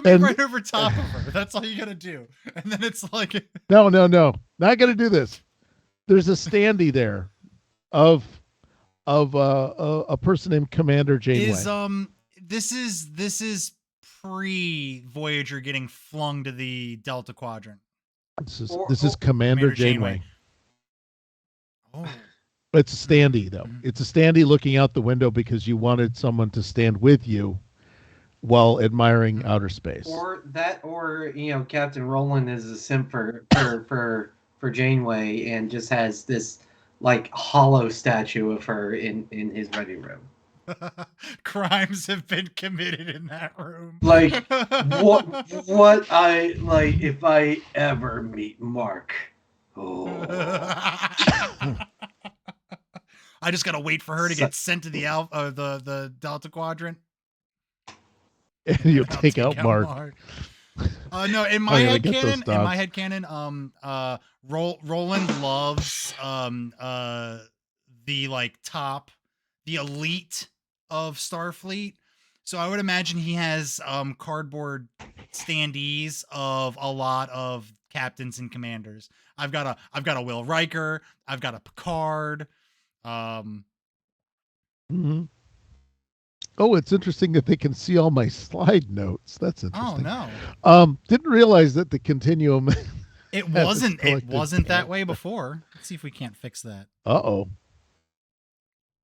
[SPEAKER 1] right over top of her. That's all you gotta do. And then it's like
[SPEAKER 2] No. Not gonna do this. There's a standee there of a person named Commander Janeway.
[SPEAKER 1] This is pre-Voyager getting flung to the Delta Quadrant.
[SPEAKER 2] This is Commander Janeway.
[SPEAKER 1] Oh.
[SPEAKER 2] It's a standee though. Mm-hmm. It's a standee looking out the window because you wanted someone to stand with you while admiring outer space.
[SPEAKER 3] Or Captain Roland is a simp for Janeway and just has this like hollow statue of her in his ready room.
[SPEAKER 1] Crimes have been committed in that room.
[SPEAKER 3] Like what I like if I ever meet Mark. Oh.
[SPEAKER 1] I just gotta wait for her to get sent to the the Delta Quadrant.
[SPEAKER 2] And you'll
[SPEAKER 1] I'll
[SPEAKER 2] take out Mark.
[SPEAKER 1] No, in my head canon, Roland loves the like top, the elite of Starfleet. So I would imagine he has cardboard standees of a lot of captains and commanders. I've got a Will Riker, I've got a Picard.
[SPEAKER 2] Mm-hmm. Oh, it's interesting that they can see all my slide notes. That's interesting.
[SPEAKER 1] Oh no.
[SPEAKER 2] Didn't realize that the continuum
[SPEAKER 1] It wasn't that way before. Let's see if we can't fix that.
[SPEAKER 2] Uh-oh.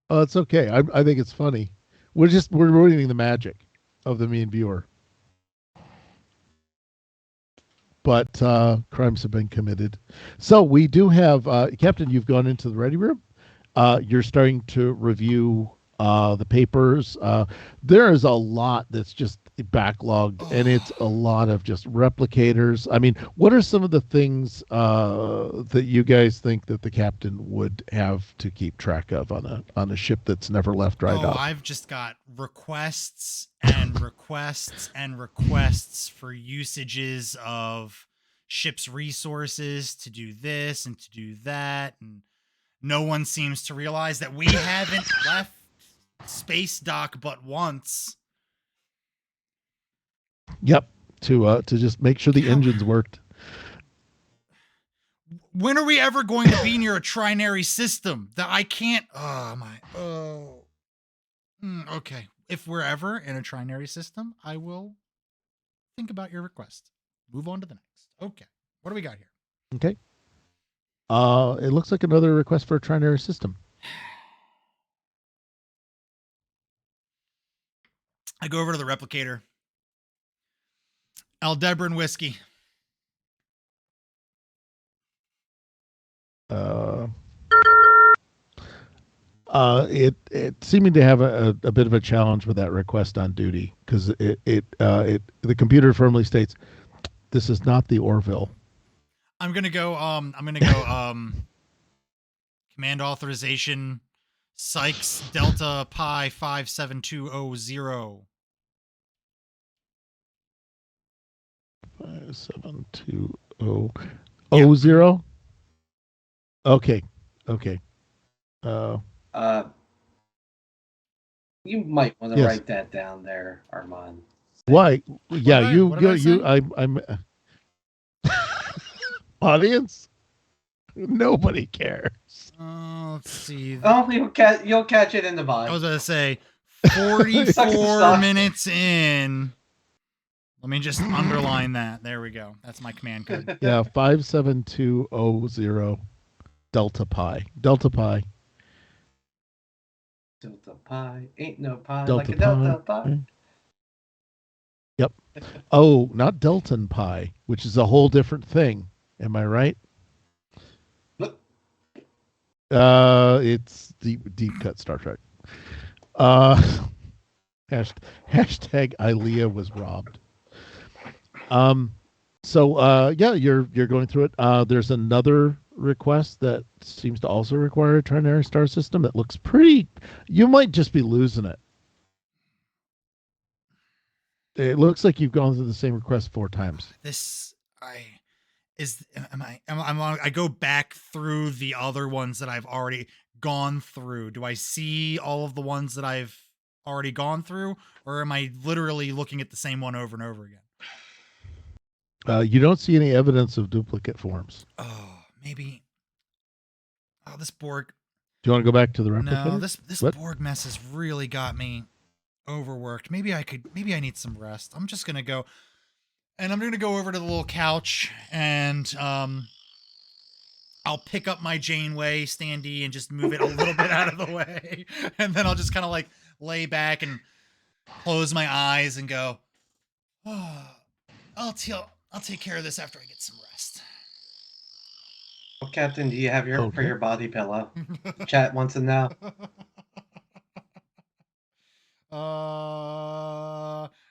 [SPEAKER 2] Oh, it's okay. I think it's funny. We're ruining the magic of the mean viewer. But crimes have been committed. So we do have Captain, you've gone into the ready room. You're starting to review the papers. There is a lot that's just backlogged, and it's a lot of just replicators. I mean, what are some of the things that you guys think that the captain would have to keep track of on a ship that's never left dry dock?
[SPEAKER 1] I've just got requests and requests and requests for usages of ship's resources to do this and to do that, and no one seems to realize that we haven't left space dock but once.
[SPEAKER 2] Yep, to just make sure the engines worked.
[SPEAKER 1] When are we ever going to be near a trinary system that I can't? Okay. If we're ever in a trinary system, I will think about your request. Move on to the next. Okay. What do we got here?
[SPEAKER 2] Okay. It looks like another request for a trinary system.
[SPEAKER 1] I go over to the replicator. Aldebaran whiskey.
[SPEAKER 2] It seeming to have a bit of a challenge with that request on duty, because the computer firmly states this is not the Orville.
[SPEAKER 1] I'm gonna go command authorization Sykes Delta Pi 57200.
[SPEAKER 2] 57200. Okay.
[SPEAKER 3] You might want to write that down there, Armand.
[SPEAKER 2] Why? Yeah, I'm audience. Nobody cares.
[SPEAKER 1] Let's see.
[SPEAKER 3] Oh, you'll catch it in the vibe.
[SPEAKER 1] I was gonna say 44 minutes in. Let me just underline that. There we go. That's my command code.
[SPEAKER 2] Yeah, 57200 Delta Pi. Delta Pi.
[SPEAKER 3] Delta Pi. Ain't no pie
[SPEAKER 2] Delta
[SPEAKER 3] like a Delta Pi.
[SPEAKER 2] Yep. Oh, not Delton Pi, which is a whole different thing. Am I right? It's deep cut Star Trek. Hashtag Ilea was robbed. So you're going through it. There's another request that seems to also require a trinary star system that looks pretty. You might just be losing it. It looks like you've gone through the same request 4 times.
[SPEAKER 1] I go back through the other ones that I've already gone through. Do I see all of the ones that I've already gone through, or am I literally looking at the same one over and over again?
[SPEAKER 2] You don't see any evidence of duplicate forms.
[SPEAKER 1] Oh, maybe. Oh, this Borg.
[SPEAKER 2] Do you want to go back to the replicator?
[SPEAKER 1] No, this Borg mess has really got me overworked. Maybe I need some rest. I'm just gonna go, and I'm gonna go over to the little couch, and I'll pick up my Janeway standee and just move it a little bit out of the way, and then I'll just kind of like lay back and close my eyes and go, oh, I'll take care of this after I get some rest.
[SPEAKER 3] Well, Captain, do you have for your body pillow? Chat once and now.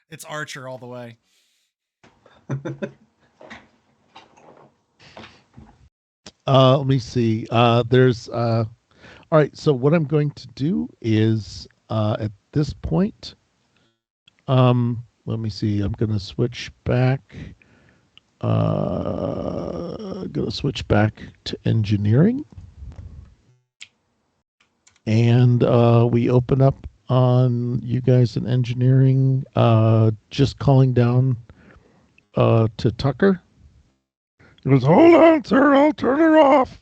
[SPEAKER 1] It's Archer all the way.
[SPEAKER 2] Let me see. There's All right. So what I'm going to do is at this point, let me see. I'm going to switch back. Going to switch back to engineering, and we open up on you guys in engineering. Just calling down to Tucker. He goes, "Hold on, sir. I'll turn her off."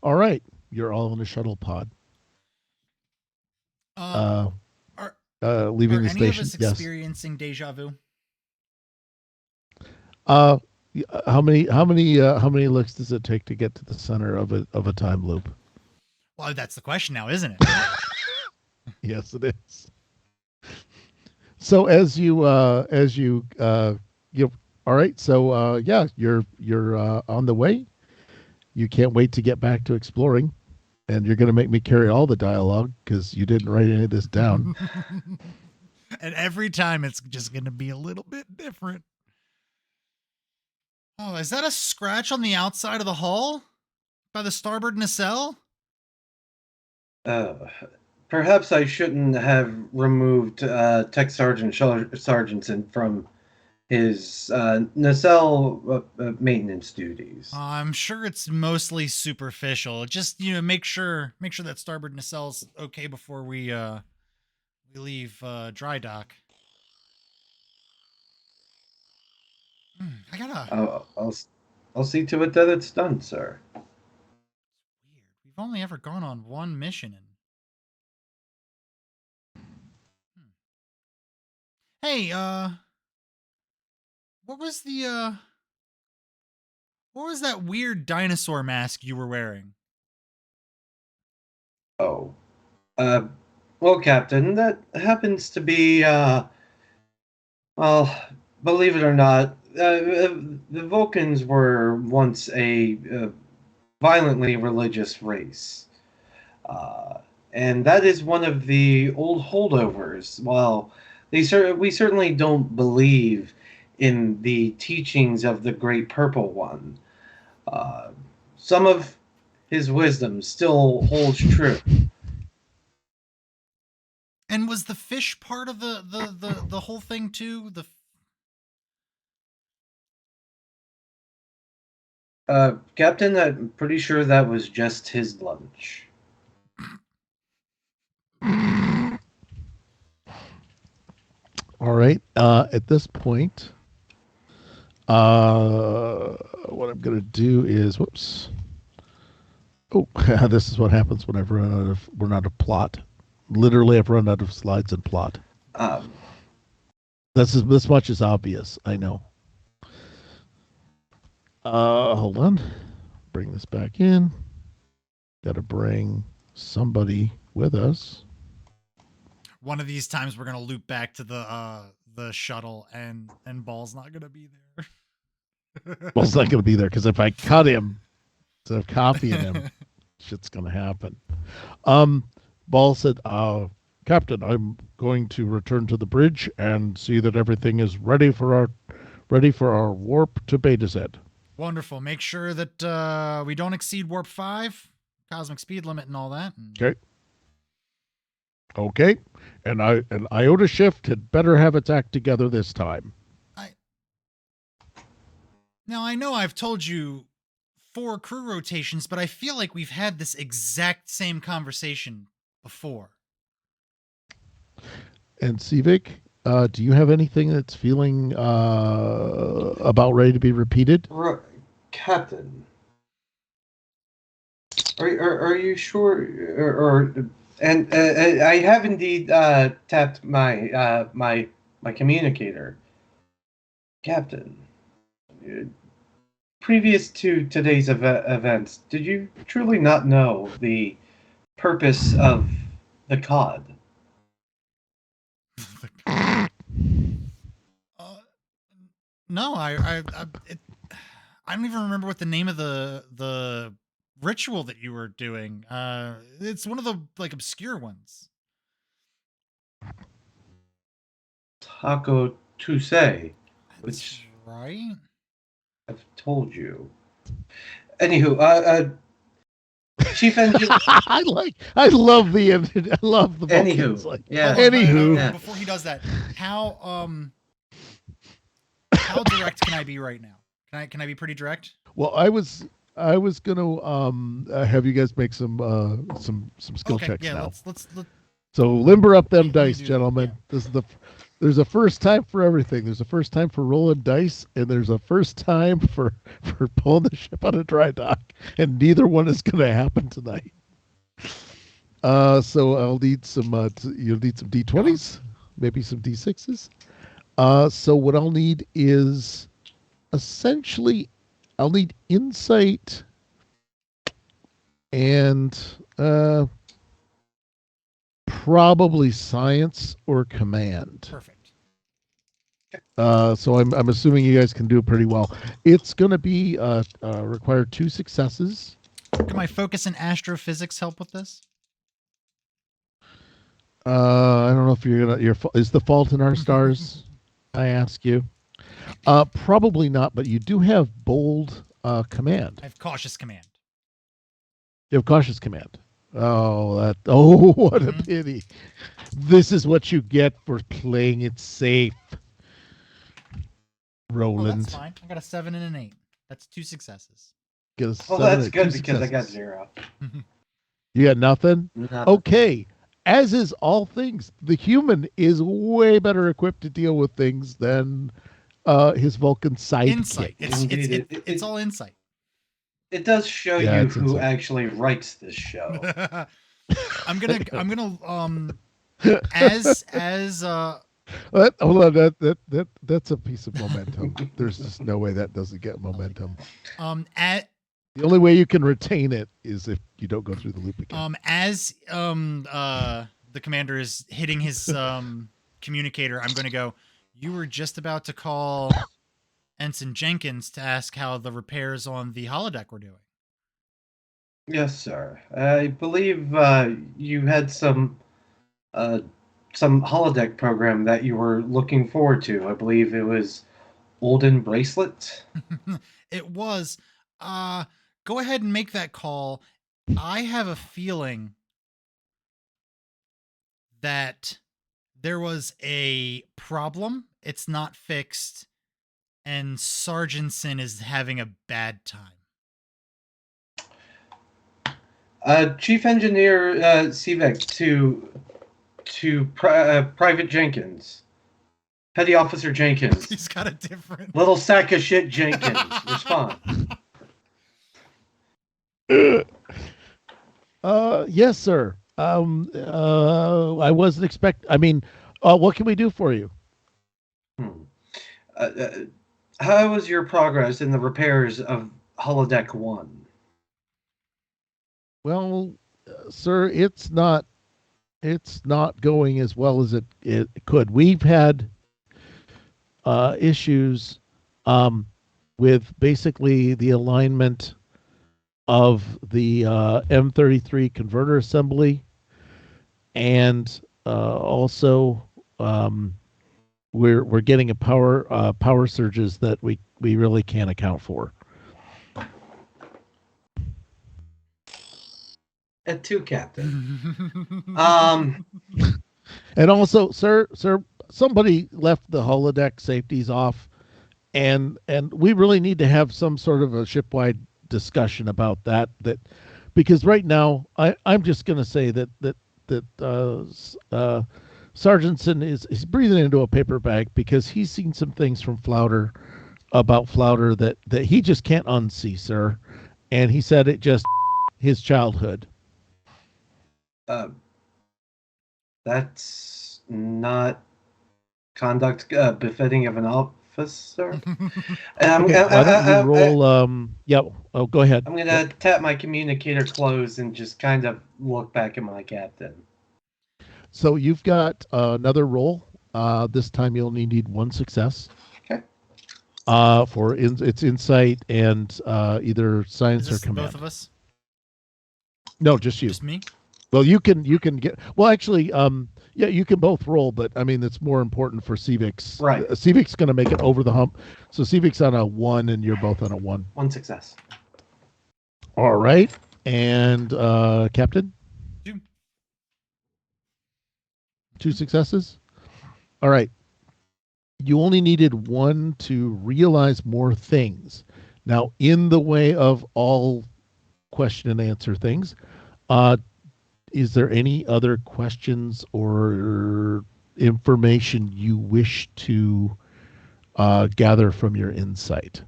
[SPEAKER 2] All right, you're all in a shuttle pod.
[SPEAKER 1] Are
[SPEAKER 2] Leaving the
[SPEAKER 1] any of
[SPEAKER 2] station.
[SPEAKER 1] us
[SPEAKER 2] Yes.
[SPEAKER 1] experiencing deja vu?
[SPEAKER 2] How many looks does it take to get to the center of a time loop?
[SPEAKER 1] Well, that's the question now, isn't it?
[SPEAKER 2] Yes, it is. So you all right. So yeah, you're on the way. You can't wait to get back to exploring, and you're going to make me carry all the dialogue because you didn't write any of this down.
[SPEAKER 1] And every time it's just going to be a little bit different. Oh, is that a scratch on the outside of the hull by the starboard nacelle?
[SPEAKER 3] Perhaps I shouldn't have removed Tech Sergeant Sargentson from his nacelle maintenance duties.
[SPEAKER 1] I'm sure it's mostly superficial. Just make sure that starboard nacelle's okay before we leave dry dock. I gotta.
[SPEAKER 3] I'll see to it that it's done, sir.
[SPEAKER 1] Weird. We've only ever gone on one mission, and hey, what was that weird dinosaur mask you were wearing?
[SPEAKER 3] Oh, well, Captain, that happens to be well, believe it or not, the Vulcans were once a violently religious race. Uh, and that is one of the old holdovers. While we certainly don't believe in the teachings of the Great Purple One, uh, some of his wisdom still holds true.
[SPEAKER 1] And was the fish part of the whole thing too?
[SPEAKER 3] Captain, I'm pretty sure that was just his lunch.
[SPEAKER 2] All right. At this point, what I'm going to do is, whoops. Oh, this is what happens when I've run out of plot. Literally, I've run out of slides and plot. This much is obvious. I know. Hold on. Bring this back in. Got to bring somebody with us.
[SPEAKER 1] One of these times we're gonna loop back to the shuttle, and Ball's not gonna be there.
[SPEAKER 2] Ball's not gonna be there because if I cut him instead of copying him, shit's gonna happen. Ball said, "Captain, I'm going to return to the bridge and see that everything is ready for our warp to Beta Z."
[SPEAKER 1] Wonderful. Make sure that we don't exceed warp 5, cosmic speed limit, and all that.
[SPEAKER 2] Okay. And an iota shift had better have its act together this time.
[SPEAKER 1] Now, I know I've told you 4 crew rotations, but I feel like we've had this exact same conversation before.
[SPEAKER 2] And Civic, do you have anything that's feeling about ready to be repeated?
[SPEAKER 3] Captain, are you sure? And I have indeed tapped my my communicator, Captain. Previous to today's events, did you truly not know the purpose of the COD?
[SPEAKER 1] No, I don't even remember what the name of the ritual that you were doing. It's one of the obscure ones.
[SPEAKER 3] Taco Tuesday,
[SPEAKER 1] That's right.
[SPEAKER 3] I've told you. Anywho, Chief Engineer.
[SPEAKER 2] I love the Vulcans.
[SPEAKER 3] Anywho,
[SPEAKER 2] Like,
[SPEAKER 3] yeah.
[SPEAKER 2] Anywho.
[SPEAKER 3] Yeah.
[SPEAKER 1] Before he does that, how direct can I be right now? Can I be pretty direct?
[SPEAKER 2] Well, I was gonna have you guys make some skill
[SPEAKER 1] Okay,
[SPEAKER 2] checks
[SPEAKER 1] yeah.
[SPEAKER 2] now.
[SPEAKER 1] Let's
[SPEAKER 2] So limber up them
[SPEAKER 1] Let me
[SPEAKER 2] dice,
[SPEAKER 1] do that,
[SPEAKER 2] gentlemen.
[SPEAKER 1] yeah.
[SPEAKER 2] This is there's a first time for everything. There's a first time for rolling dice, and there's a first time for pulling the ship out of dry dock, and neither one is going to happen tonight. So I'll need some. You'll need some d20s, maybe some d6s. So what I'll need is essentially, I'll need insight and probably science or command.
[SPEAKER 1] Perfect.
[SPEAKER 2] So I'm assuming you guys can do it pretty well. It's going to be require 2 successes.
[SPEAKER 1] Can my focus in astrophysics help with this?
[SPEAKER 2] I don't know if you're gonna. Is the fault in our stars? I ask you. Probably not, but you do have bold command.
[SPEAKER 1] I have cautious command.
[SPEAKER 2] You have cautious command. Oh, what a pity. This is what you get for playing it safe. Roland.
[SPEAKER 1] That's fine. I got a 7 and an 8. That's 2 successes.
[SPEAKER 2] Get a
[SPEAKER 3] Well,
[SPEAKER 2] 7
[SPEAKER 3] that's
[SPEAKER 2] and
[SPEAKER 3] good
[SPEAKER 2] 2
[SPEAKER 3] because I got
[SPEAKER 2] successes.
[SPEAKER 3] 0.
[SPEAKER 2] You got nothing?
[SPEAKER 3] Nothing.
[SPEAKER 2] Okay. As is all things, the human is way better equipped to deal with things than his Vulcan sidekick.
[SPEAKER 1] Insight. It's all insight.
[SPEAKER 3] It does show
[SPEAKER 2] Yeah,
[SPEAKER 3] you
[SPEAKER 2] it's
[SPEAKER 3] who
[SPEAKER 2] insight.
[SPEAKER 3] actually writes this show.
[SPEAKER 1] I'm gonna as
[SPEAKER 2] Hold on, that's a piece of momentum. There's just no way that doesn't get momentum.
[SPEAKER 1] at
[SPEAKER 2] The only way you can retain it is if you don't go through the loop again.
[SPEAKER 1] as the commander is hitting his communicator, I'm gonna go, you were just about to call Ensign Jenkins to ask how the repairs on the holodeck were doing.
[SPEAKER 3] Yes, sir. I believe you had some holodeck program that you were looking forward to. I believe it was Olden Bracelet.
[SPEAKER 1] It was. Go ahead and make that call. I have a feeling that there was a problem. It's not fixed, and Sargentson is having a bad time.
[SPEAKER 3] Chief Engineer Sivek to Private Jenkins. Petty Officer Jenkins.
[SPEAKER 1] He's got a different
[SPEAKER 3] Little sack of shit Jenkins. Respond.
[SPEAKER 2] Yes, sir. I wasn't what can we do for you?
[SPEAKER 3] How was your progress in the repairs of Holodeck 1?
[SPEAKER 2] Well, sir, it's not going as well as it could. We've had issues with basically the alignment of the M33 converter assembly, and also we're getting a power surges that we really can't account for.
[SPEAKER 3] At 2, Captain.
[SPEAKER 2] And also, sir, somebody left the holodeck safeties off, and we really need to have some sort of a shipwide discussion about that. Because right now, I'm just going to say that Sargentson is breathing into a paper bag because he's seen some things from Flounder that he just can't unsee, sir. And he said it just his childhood.
[SPEAKER 3] That's not conduct befitting of an officer.
[SPEAKER 2] Why don't you roll? Yep. Oh, go ahead.
[SPEAKER 3] I'm gonna tap my communicator close and just kind of look back at my captain.
[SPEAKER 2] So you've got another roll. This time you'll only need 1 success.
[SPEAKER 3] Okay.
[SPEAKER 2] It's insight and either science
[SPEAKER 1] Is this
[SPEAKER 2] or command.
[SPEAKER 1] both of us?
[SPEAKER 2] No, just you.
[SPEAKER 1] Just me?
[SPEAKER 2] Well, you can get. Well, actually, yeah, you can both roll, but I mean, it's more important for Cvix.
[SPEAKER 3] Right.
[SPEAKER 2] Cvix going to make it over the hump. So Cvix on a 1, and you're both on a 1.
[SPEAKER 3] 1 success.
[SPEAKER 2] All right. And Captain?
[SPEAKER 1] Two.
[SPEAKER 2] 2 successes? All right. You only needed 1 to realize more things. Now, in the way of all question and answer things, uh, is there any other questions or information you wish to gather from your insight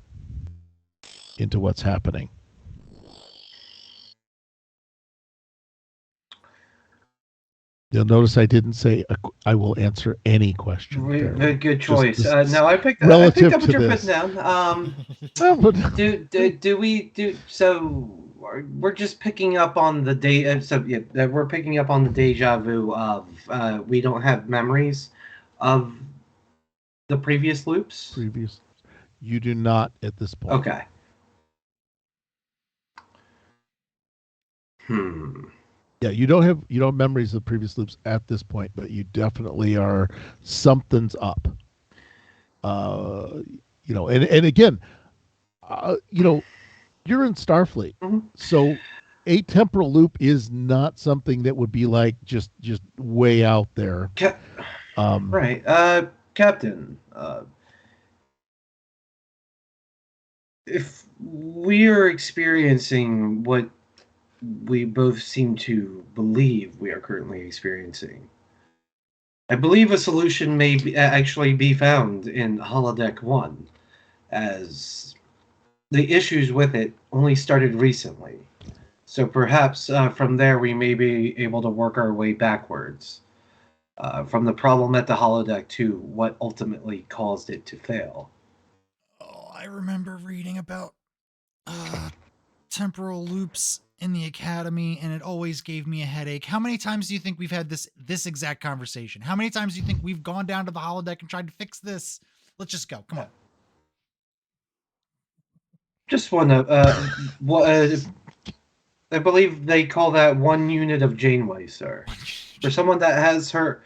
[SPEAKER 2] into what's happening? You'll notice I didn't say I will answer any question.
[SPEAKER 3] Very good
[SPEAKER 2] Just
[SPEAKER 3] choice.
[SPEAKER 2] this,
[SPEAKER 3] No, I picked
[SPEAKER 2] relative
[SPEAKER 3] up what
[SPEAKER 2] to
[SPEAKER 3] you're
[SPEAKER 2] this.
[SPEAKER 3] putting down.
[SPEAKER 2] Well, but
[SPEAKER 3] Do we do so? We're just picking up on the day. So yeah, we're picking up on the deja vu of we don't have memories of the previous loops.
[SPEAKER 2] previous, you do not at this point.
[SPEAKER 3] Okay.
[SPEAKER 2] Yeah, you don't have memories of previous loops at this point, but you definitely are something's up. And again, you're in Starfleet,
[SPEAKER 3] Mhm.
[SPEAKER 2] so a temporal loop is not something that would be like just way out there.
[SPEAKER 3] Right, Captain. If we're experiencing what we both seem to believe we are currently experiencing, I believe a solution may actually be found in Holodeck 1, as the issues with it only started recently. So perhaps from there we may be able to work our way backwards. From the problem at the holodeck to what ultimately caused it to fail.
[SPEAKER 1] Oh, I remember reading about temporal loops in the academy, and it always gave me a headache. How many times do you think we've had this exact conversation? How many times do you think we've gone down to the holodeck and tried to fix this? Let's just go. Come on.
[SPEAKER 3] Just one of I believe they call that 1 unit of Janeway, sir. For someone that has her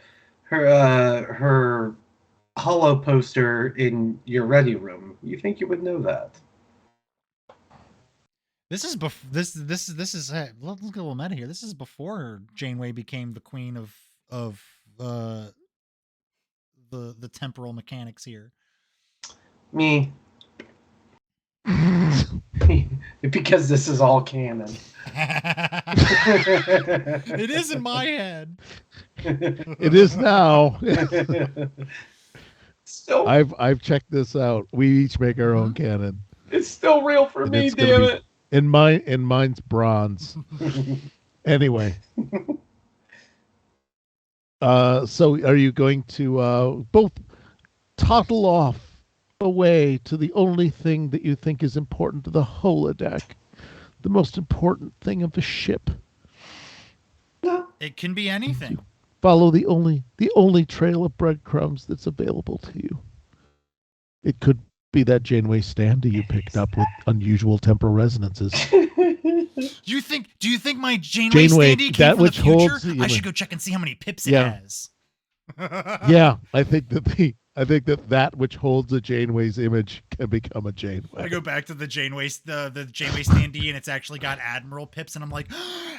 [SPEAKER 3] holo poster in your ready room, you think you would know that?
[SPEAKER 1] This is this is hey, let's get a little meta here. This is before Janeway became the queen of the temporal mechanics here.
[SPEAKER 3] Me. Because this is all canon.
[SPEAKER 1] It is in my head.
[SPEAKER 2] It is now.
[SPEAKER 3] Still,
[SPEAKER 2] I've checked this out. We each make our own canon.
[SPEAKER 3] it's still real for
[SPEAKER 2] And
[SPEAKER 3] me,
[SPEAKER 2] it's gonna
[SPEAKER 3] damn
[SPEAKER 2] be-
[SPEAKER 3] it.
[SPEAKER 2] And mine's bronze. Anyway. So are you going to both toddle off away to the only thing that you think is important to the holodeck? The most important thing of the ship.
[SPEAKER 3] No.
[SPEAKER 1] It can be anything.
[SPEAKER 2] Follow the only trail of breadcrumbs that's available to you. It could be that Janeway standee you picked up with unusual temporal resonances.
[SPEAKER 1] Do you think my Janeway standee came from the future? I should go check and see how many pips it has.
[SPEAKER 2] Yeah, I think that which holds a Janeway's image can become a Janeway.
[SPEAKER 1] I go back to the Janeway standee, and it's actually got Admiral pips, and I'm like,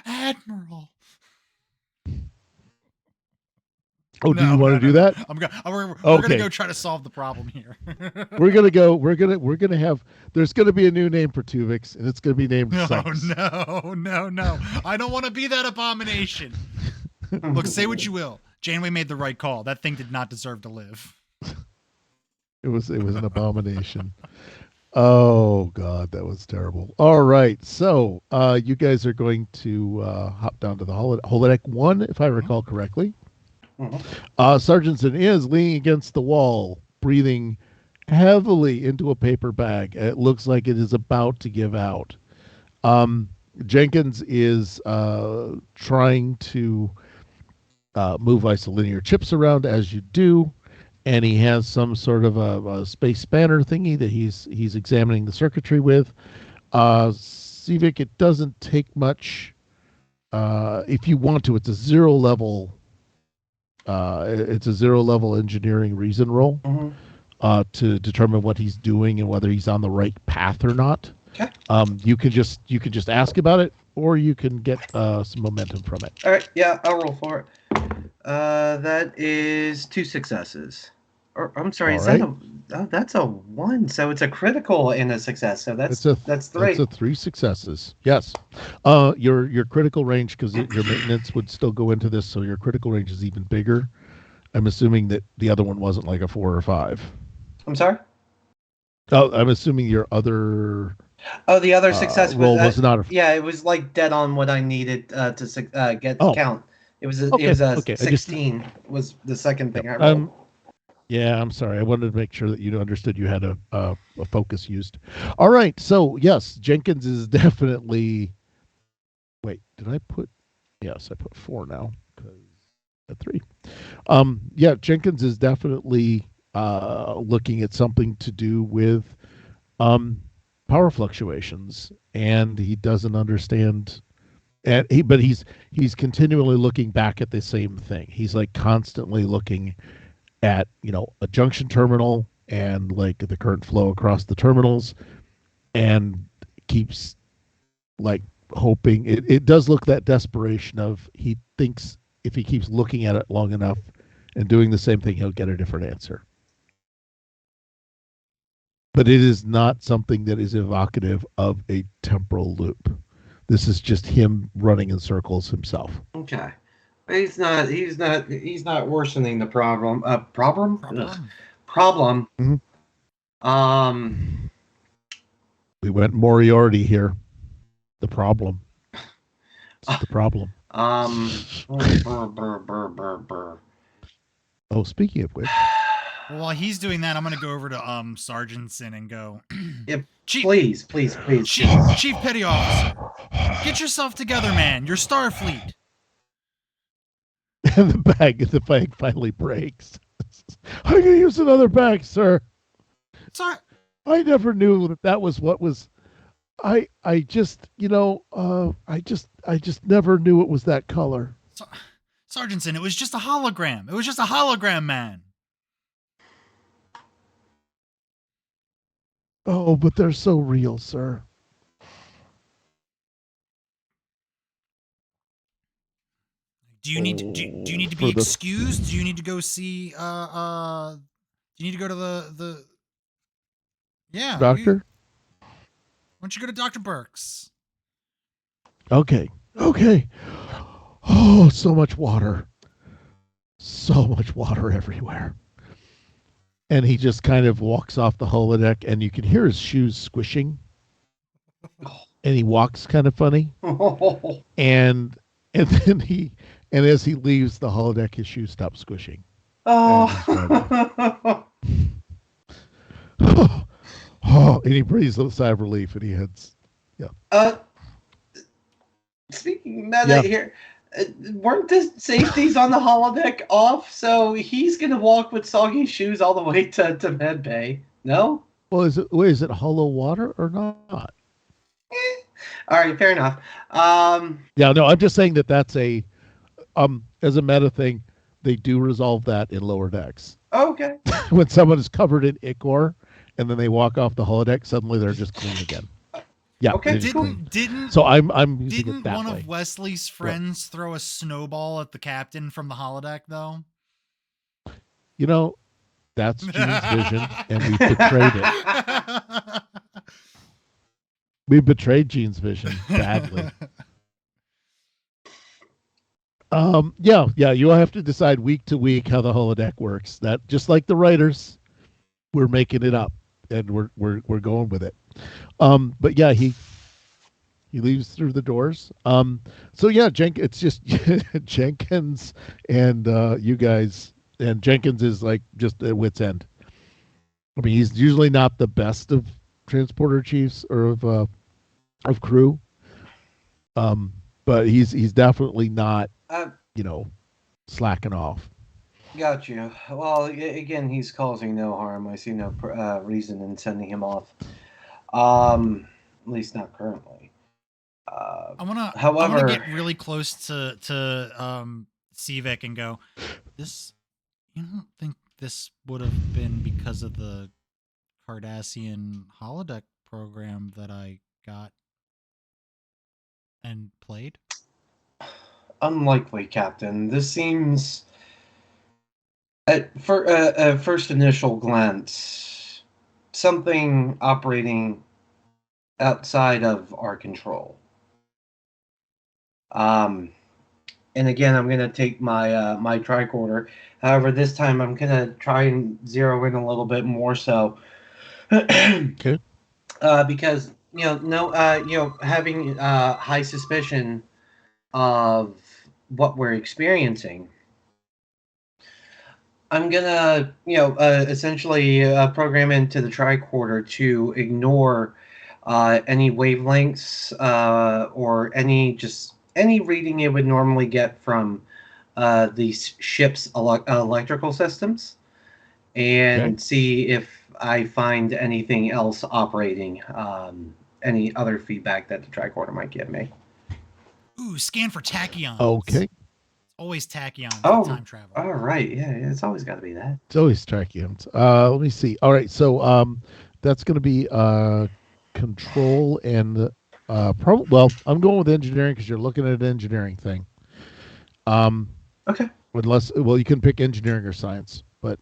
[SPEAKER 1] Admiral.
[SPEAKER 2] Oh, do you want to do that?
[SPEAKER 1] We're gonna go try to solve the problem here.
[SPEAKER 2] We're gonna have. There's gonna be a new name for Tuvix, and it's gonna be named Sykes.
[SPEAKER 1] No. I don't want to be that abomination. Look, say what you will. Janeway made the right call. That thing did not deserve to live.
[SPEAKER 2] It was an abomination. Oh God, that was terrible. All right, so you guys are going to hop down to the holodeck 1, if I recall correctly. Sargentson is leaning against the wall, breathing heavily into a paper bag. It looks like it is about to give out. Jenkins is trying to move isolinear chips around, as you do, and he has some sort of a space spanner thingy that he's examining the circuitry with. Sivik, it doesn't take much. If you want to, it's a zero level engineering reason roll to determine what he's doing and whether he's on the right path or not.
[SPEAKER 3] Okay.
[SPEAKER 2] You can just ask about it, or you can get some momentum from it.
[SPEAKER 3] All right. Yeah, I'll roll for it. That is 2 successes. Or I'm sorry,
[SPEAKER 2] All
[SPEAKER 3] is that
[SPEAKER 2] right.
[SPEAKER 3] a? Oh, that's a 1. So it's a critical and a success. So
[SPEAKER 2] It's
[SPEAKER 3] that's 3.
[SPEAKER 2] that's a 3 successes. Yes. Your critical range, because your maintenance would still go into this, so your critical range is even bigger. I'm assuming that the other one wasn't like a 4 or 5.
[SPEAKER 3] I'm sorry.
[SPEAKER 2] Oh, I'm assuming your other
[SPEAKER 3] Oh, the other success was
[SPEAKER 2] roll was not a.
[SPEAKER 3] yeah, it was like dead on what I needed to get
[SPEAKER 2] Oh,
[SPEAKER 3] count. It was
[SPEAKER 2] okay,
[SPEAKER 3] a
[SPEAKER 2] okay. I just
[SPEAKER 3] 16 was the second
[SPEAKER 2] yep.
[SPEAKER 3] thing I rolled.
[SPEAKER 2] Yeah, I'm sorry. I wanted to make sure that you understood you had a focus used. All right. So yes, Jenkins is definitely. Wait, did I put? Yes, I put 4 now because at 3. Yeah, Jenkins is definitely looking at something to do with um, power fluctuations, and he doesn't understand. And but he's continually looking back at the same thing. He's like constantly looking at a junction terminal and like the current flow across the terminals, and keeps like hoping. It does look that desperation of, he thinks if he keeps looking at it long enough and doing the same thing, he'll get a different answer. But it is not something that is evocative of a temporal loop. This is just him running in circles himself.
[SPEAKER 3] Okay. He's not worsening the problem. Problem? Ugh. Problem.
[SPEAKER 2] Mhm.
[SPEAKER 3] Um
[SPEAKER 2] We went Moriarty here. The problem. It's the problem.
[SPEAKER 3] brr, brr, brr, brr, brr.
[SPEAKER 2] Oh, speaking of which,
[SPEAKER 1] Well, while he's doing that, I'm gonna go over to Sargentson and go,
[SPEAKER 3] If,
[SPEAKER 1] Chief,
[SPEAKER 3] please.
[SPEAKER 1] Chief Petty Officer, get yourself together, man. You're Starfleet.
[SPEAKER 2] and the bag finally breaks. I'm gonna use another bag, sir.
[SPEAKER 1] Sorry.
[SPEAKER 2] I never knew that was what was. I just I just never knew it was that color.
[SPEAKER 1] Sargentson, it was just a hologram. It was just a hologram, man.
[SPEAKER 2] Oh, but they're so real, sir.
[SPEAKER 1] Do you need do you need to be excused? Do you need to go see do you need to go to the yeah,
[SPEAKER 2] doctor?
[SPEAKER 1] why don't you go to Dr. Burks?
[SPEAKER 2] Okay. Okay. Oh, so much water. So much water everywhere. And he just kind of walks off the holodeck, and you can hear his shoes squishing. And he walks kind of funny. And then as he leaves the holodeck, his shoes stop squishing.
[SPEAKER 3] Oh.
[SPEAKER 2] And he breathes a sigh of relief, and he heads.
[SPEAKER 3] Yeah. Speaking meta here, weren't the safeties on the holodeck off? So he's gonna walk with soggy shoes all the way to med bay. No.
[SPEAKER 2] Well, is it hollow water or not?
[SPEAKER 3] All right, fair enough.
[SPEAKER 2] Yeah, no, I'm just saying that's a as a meta thing, they do resolve that in lower decks.
[SPEAKER 3] Okay.
[SPEAKER 2] When someone is covered in ichor and then they walk off the holodeck, suddenly they're just clean again. Yeah.
[SPEAKER 3] Okay.
[SPEAKER 2] So I'm using
[SPEAKER 1] didn't
[SPEAKER 2] it that
[SPEAKER 1] one
[SPEAKER 2] way.
[SPEAKER 1] of Wesley's friends throw a snowball at the captain from the holodeck though?
[SPEAKER 2] That's Gene's vision, and we betrayed it. We betrayed Gene's vision badly. Yeah. You'll have to decide week to week how the holodeck works. That, just like the writers, we're making it up, and we're going with it. But yeah, he leaves through the doors. So yeah, it's just Jenkins and you guys, and Jenkins is like just at wit's end. I mean, he's usually not the best of transporter chiefs or of crew, but he's definitely not slacking off.
[SPEAKER 3] Got you. Well, again, he's causing no harm. I see no reason in sending him off. At least not currently.
[SPEAKER 1] I wanna get really close to Sivek and go, this, you don't think this would have been because of the Cardassian holodeck program that I got and played?
[SPEAKER 3] Unlikely, Captain. This seems, at first initial glance, something operating outside of our control. Um, and again, I'm gonna take my tricorder. However, this time I'm gonna try and zero in a little bit more so,
[SPEAKER 2] Okay.
[SPEAKER 3] because having high suspicion of what we're experiencing. I'm gonna, essentially program into the tricorder to ignore any wavelengths or any reading it would normally get from these ships' electrical systems,
[SPEAKER 2] Okay.
[SPEAKER 3] and see if I find anything else operating. Any other feedback that the tricorder might give me.
[SPEAKER 1] Ooh, scan for tachyons.
[SPEAKER 2] Okay.
[SPEAKER 1] Always tachyons with
[SPEAKER 3] Oh,
[SPEAKER 1] time travel.
[SPEAKER 3] all right. Yeah, it's always got to be that.
[SPEAKER 2] It's always trachyons. Let me see. All right. So that's going to be control and well, I'm going with engineering because you're looking at an engineering thing.
[SPEAKER 3] Okay.
[SPEAKER 2] Unless, well, you can pick engineering or science, but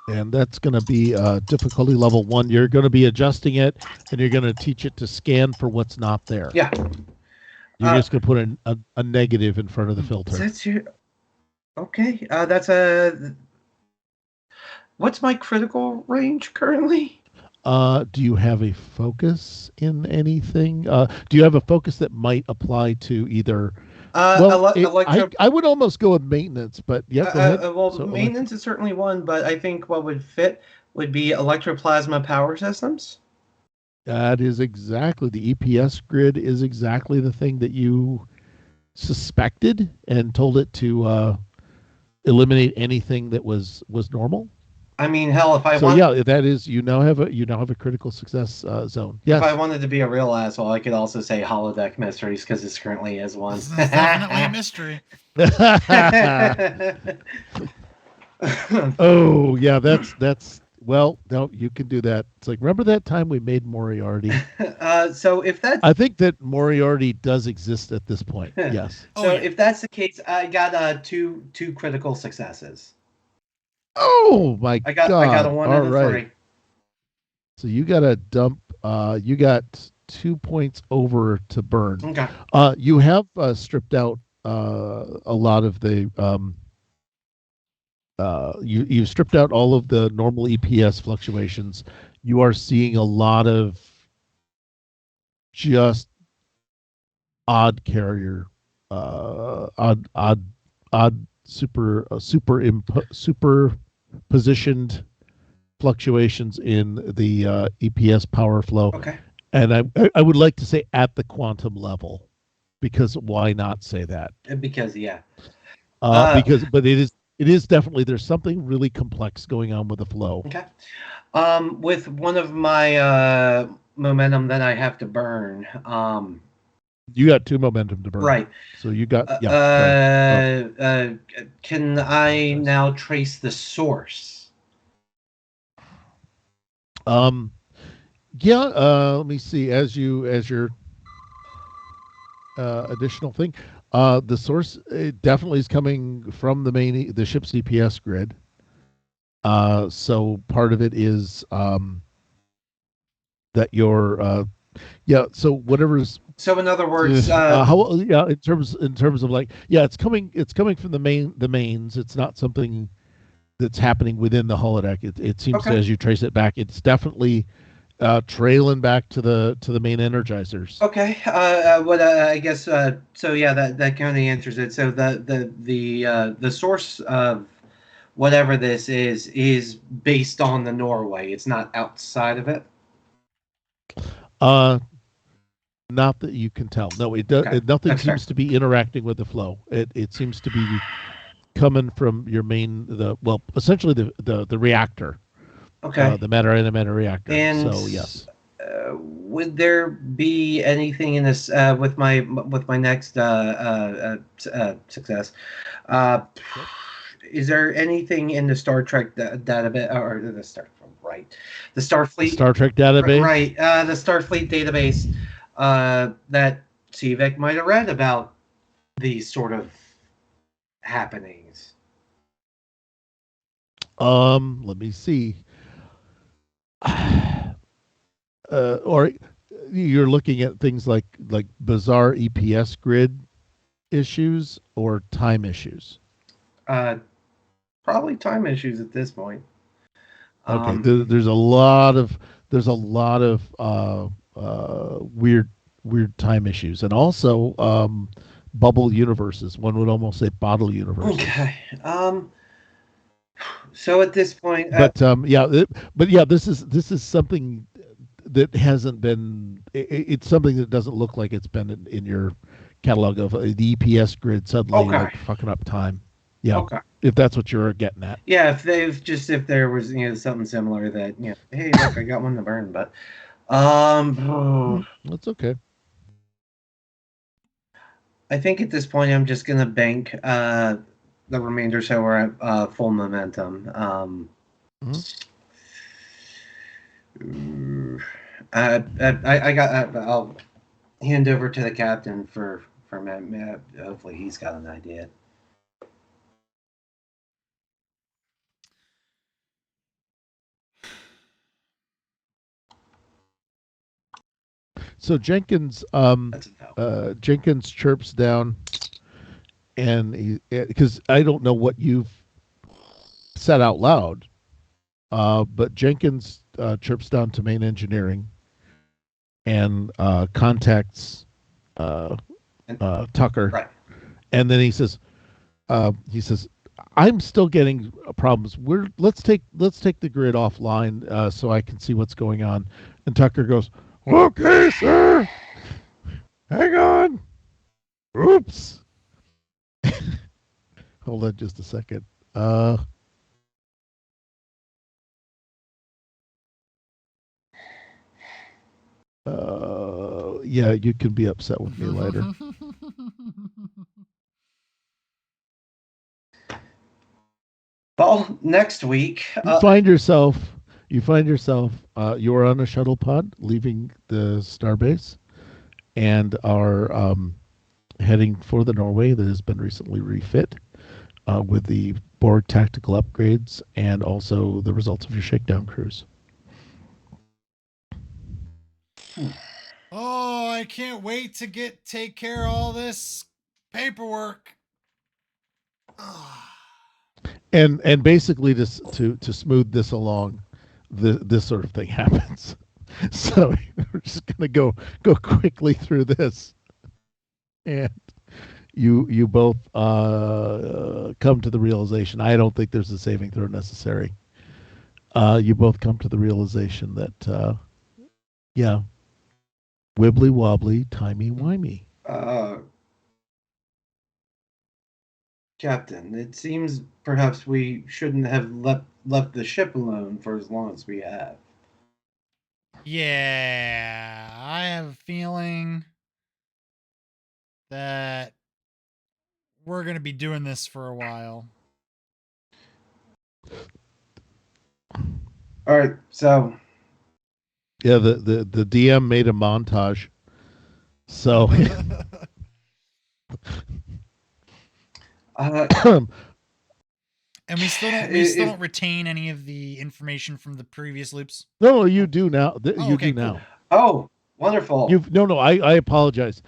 [SPEAKER 2] and that's going to be difficulty level 1. You're going to be adjusting it, and you're going to teach it to scan for what's not there.
[SPEAKER 3] Yeah.
[SPEAKER 2] You're just going to put a negative in front of the filter.
[SPEAKER 3] That's your okay. What's my critical range currently?
[SPEAKER 2] Do you have a focus in anything? Do you have a focus that might apply to either? I would almost go with maintenance, but yeah, go ahead.
[SPEAKER 3] Maintenance is certainly one, but I think what would fit would be electroplasma power systems.
[SPEAKER 2] That is exactly, the EPS grid is exactly the thing that you suspected and told it to eliminate anything that was normal.
[SPEAKER 3] I mean, hell, if I
[SPEAKER 2] that is, you now have a critical success zone. Yes.
[SPEAKER 3] If I wanted to be a real asshole, I could also say holodeck mysteries because this currently is one.
[SPEAKER 1] This is definitely a mystery.
[SPEAKER 2] Oh yeah, that's well, no, you can do that. It's like, remember that time we made Moriarty?
[SPEAKER 3] So if that's,
[SPEAKER 2] I think that Moriarty does exist at this point. Yes.
[SPEAKER 3] So if that's the case, I got two critical successes.
[SPEAKER 2] Oh my God!
[SPEAKER 3] I got a 1 and a 3.
[SPEAKER 2] So you got to dump. You got 2 points over to burn.
[SPEAKER 3] Okay.
[SPEAKER 2] You have stripped out a lot of the. You've stripped out all of the normal EPS fluctuations. You are seeing a lot of just odd carrier, odd super positioned fluctuations in the EPS power flow.
[SPEAKER 3] Okay.
[SPEAKER 2] And I would like to say at the quantum level, because why not say that?
[SPEAKER 3] Because yeah.
[SPEAKER 2] But it is definitely, there's something really complex going on with the flow.
[SPEAKER 3] Okay. With one of my momentum that I have to burn.
[SPEAKER 2] You got 2 momentum to burn.
[SPEAKER 3] Right.
[SPEAKER 2] So you got
[SPEAKER 3] can I now trace the source?
[SPEAKER 2] Let me see. As your additional thing, the source definitely is coming from the ship's EPS grid. So part of it is that your so whatever's.
[SPEAKER 3] So in other words,
[SPEAKER 2] in terms of like, it's coming from the mains. It's not something that's happening within the holodeck. It seems as you trace it back, it's definitely trailing back to the main energizers.
[SPEAKER 3] Okay. I guess so. Yeah, that kind of answers it. So the source of whatever this is based on the Norway. It's not outside of it.
[SPEAKER 2] Not that you can tell. No, it does. Okay. Nothing
[SPEAKER 3] That's
[SPEAKER 2] seems
[SPEAKER 3] fair.
[SPEAKER 2] to be interacting with the flow. It seems to be coming from your main essentially the reactor.
[SPEAKER 3] Okay.
[SPEAKER 2] The matter antimatter reactor.
[SPEAKER 3] And
[SPEAKER 2] so yes.
[SPEAKER 3] Would there be anything in this with my next success? is there anything in the Star Trek database or the the Starfleet
[SPEAKER 2] Star Trek database?
[SPEAKER 3] right, the Starfleet database that Sivek might have read about these sort of happenings?
[SPEAKER 2] Let me see. Or you're looking at things like bizarre EPS grid issues or time issues.
[SPEAKER 3] Probably time issues at this point.
[SPEAKER 2] Okay, there's a lot of weird time issues, and also bubble universes. One would almost say bottle universes.
[SPEAKER 3] Okay. So at this point,
[SPEAKER 2] But this is something that hasn't been. It's something that doesn't look like it's been in your catalog of the EPS grid suddenly like fucking up time. Yeah.
[SPEAKER 3] Okay.
[SPEAKER 2] If that's what you're getting at.
[SPEAKER 3] Yeah, if there was something similar that hey look, I got one to burn, but
[SPEAKER 2] That's okay.
[SPEAKER 3] I think at this point I'm just gonna bank the remainder so we're at full momentum. I'll hand over to the captain for Matt. Hopefully he's got an idea.
[SPEAKER 2] So Jenkins Jenkins chirps down, and because I don't know what you've said out loud, but Jenkins chirps down to main engineering and contacts Tucker,
[SPEAKER 3] right.
[SPEAKER 2] And then he says, I'm still getting problems. Let's take the grid offline so I can see what's going on. And Tucker goes, okay, sir. Hang on. Oops. Hold on just a second. Yeah, you can be upset with me later.
[SPEAKER 3] Well, next week
[SPEAKER 2] You find yourself you're on a shuttle pod leaving the starbase and are heading for the Norway that has been recently refit with the Borg tactical upgrades and also the results of your shakedown cruise.
[SPEAKER 1] Oh, I can't wait to take care of all this paperwork.
[SPEAKER 2] And basically to smooth this along, this sort of thing happens. So we're just gonna go quickly through this, and you both come to the realization. I don't think there's a saving throw necessary. You both come to the realization that wibbly wobbly, timey wimey.
[SPEAKER 3] Captain, it seems perhaps we shouldn't have left the ship alone for as long as we have.
[SPEAKER 1] Yeah, I have a feeling that we're going to be doing this for a while.
[SPEAKER 3] All right, so
[SPEAKER 2] yeah, the DM made a montage. So
[SPEAKER 1] and we still don't retain any of the information from the previous loops.
[SPEAKER 2] No, you do now. You do
[SPEAKER 1] cool.
[SPEAKER 2] now.
[SPEAKER 3] Oh, wonderful.
[SPEAKER 2] I apologize.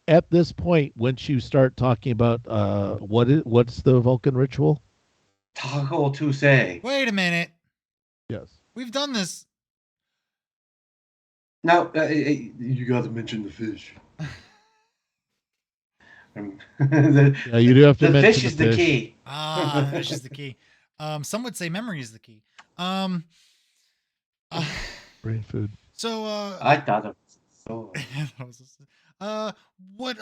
[SPEAKER 2] At this point, once you start talking about what's the Vulcan ritual?
[SPEAKER 3] Taco to say.
[SPEAKER 1] Wait a minute.
[SPEAKER 2] Yes.
[SPEAKER 1] We've done this.
[SPEAKER 3] No, you got to mention the fish.
[SPEAKER 2] You do have to mention
[SPEAKER 3] fish is the key.
[SPEAKER 1] The fish is the key. Some would say memory is the key.
[SPEAKER 2] Brain food.
[SPEAKER 3] So I thought it was so.
[SPEAKER 1] What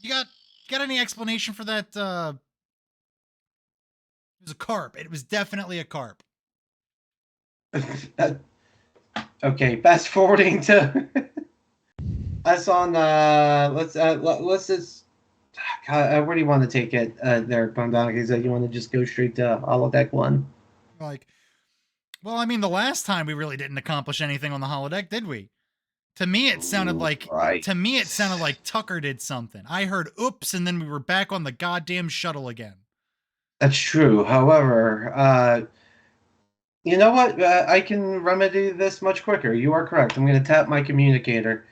[SPEAKER 1] you got any explanation for that? It was a carp. It was definitely a carp.
[SPEAKER 3] Okay, fast forwarding to us on let's just Where do you want to take it there, Bondonic? Is that you want to just go straight to holodeck 1?
[SPEAKER 1] Like, well, I mean, the last time we really didn't accomplish anything on the holodeck, did we? To me, it sounded like
[SPEAKER 3] Right.
[SPEAKER 1] Tucker did something. I heard oops, and then we were back on the goddamn shuttle again.
[SPEAKER 3] That's true. However, you know what? I can remedy this much quicker. You are correct. I'm going to tap my communicator.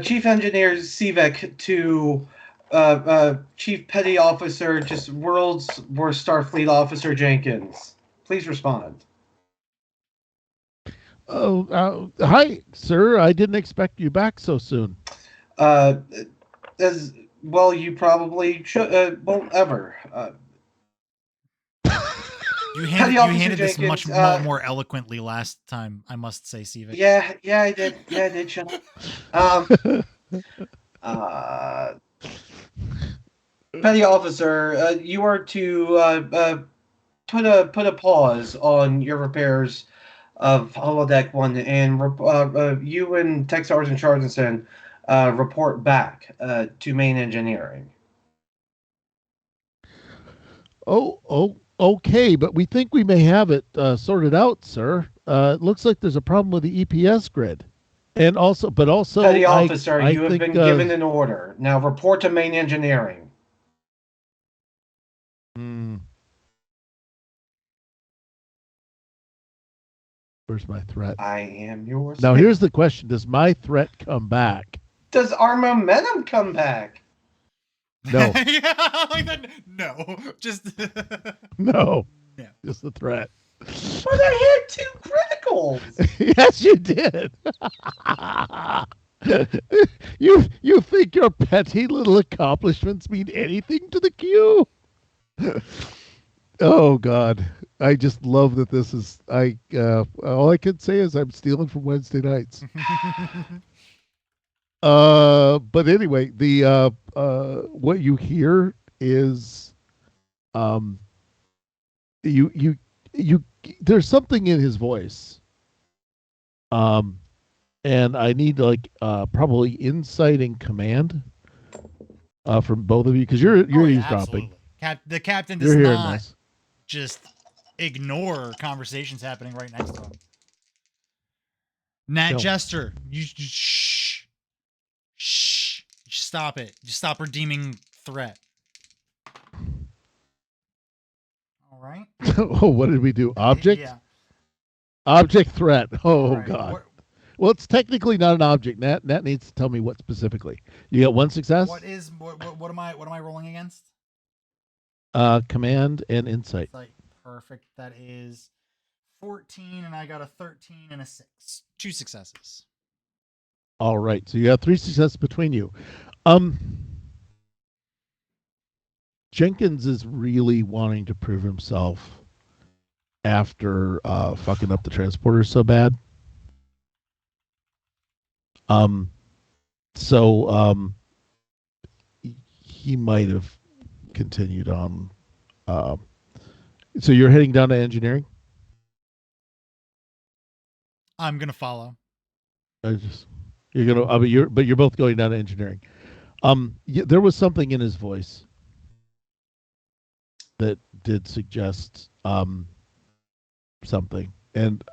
[SPEAKER 3] Chief Engineer Sivek to Chief Petty Officer, just World's Worst Starfleet Officer Jenkins. Please respond.
[SPEAKER 2] Oh, hi, sir. I didn't expect you back so soon.
[SPEAKER 3] As well, you probably won't ever.
[SPEAKER 1] You
[SPEAKER 3] Petty Officer
[SPEAKER 1] handed this
[SPEAKER 3] Jenkins,
[SPEAKER 1] much more eloquently last time, I must say, Sivik.
[SPEAKER 3] Yeah, I did. Yeah, I did. Shut up. Petty Officer, you are to put a pause on your repairs of holodeck 1, and you and Tech Sergeant Charleston report back to main engineering.
[SPEAKER 2] Okay, but we think we may have it sorted out, sir. It looks like there's a problem with the EPS grid, and also,
[SPEAKER 3] Petty Officer, you have
[SPEAKER 2] think,
[SPEAKER 3] been given an order. Now report to main engineering.
[SPEAKER 2] Where's my threat?
[SPEAKER 3] I am yours.
[SPEAKER 2] Now here's the question: does my threat come back?
[SPEAKER 3] Does our momentum come back?
[SPEAKER 2] No.
[SPEAKER 1] Yeah, like that. No, just
[SPEAKER 2] No.
[SPEAKER 1] No.
[SPEAKER 2] Just the threat.
[SPEAKER 3] But I had 2 criticals.
[SPEAKER 2] Yes, you did. You think your petty little accomplishments mean anything to the queue? Oh God, I just love that this is. All I can say is I'm stealing from Wednesday nights. But anyway, the what you hear is, you there's something in his voice, and I need probably insight and command, from both of you, because you're eavesdropping.
[SPEAKER 1] Absolutely. The captain does
[SPEAKER 2] You're hearing
[SPEAKER 1] not
[SPEAKER 2] this.
[SPEAKER 1] just ignore conversations happening right next to him. Nat
[SPEAKER 2] No.
[SPEAKER 1] Jester, you shh. Stop it. Just stop redeeming threat. All right.
[SPEAKER 2] Oh, what did we do? Object?
[SPEAKER 1] Yeah.
[SPEAKER 2] Object threat. Oh,
[SPEAKER 1] right.
[SPEAKER 2] God. Well, it's technically not an object. Nat needs to tell me what specifically. You got 1 success?
[SPEAKER 1] What am I rolling against?
[SPEAKER 2] Command and insight.
[SPEAKER 1] Perfect. That is 14, and I got a 13 and a 6. 2 successes.
[SPEAKER 2] All right. So you have 3 successes between you. Jenkins is really wanting to prove himself after fucking up the transporter so bad. So he might have continued on. So you're heading down to engineering?
[SPEAKER 1] I'm gonna follow.
[SPEAKER 2] You're both going down to engineering. There was something in his voice that did suggest something, and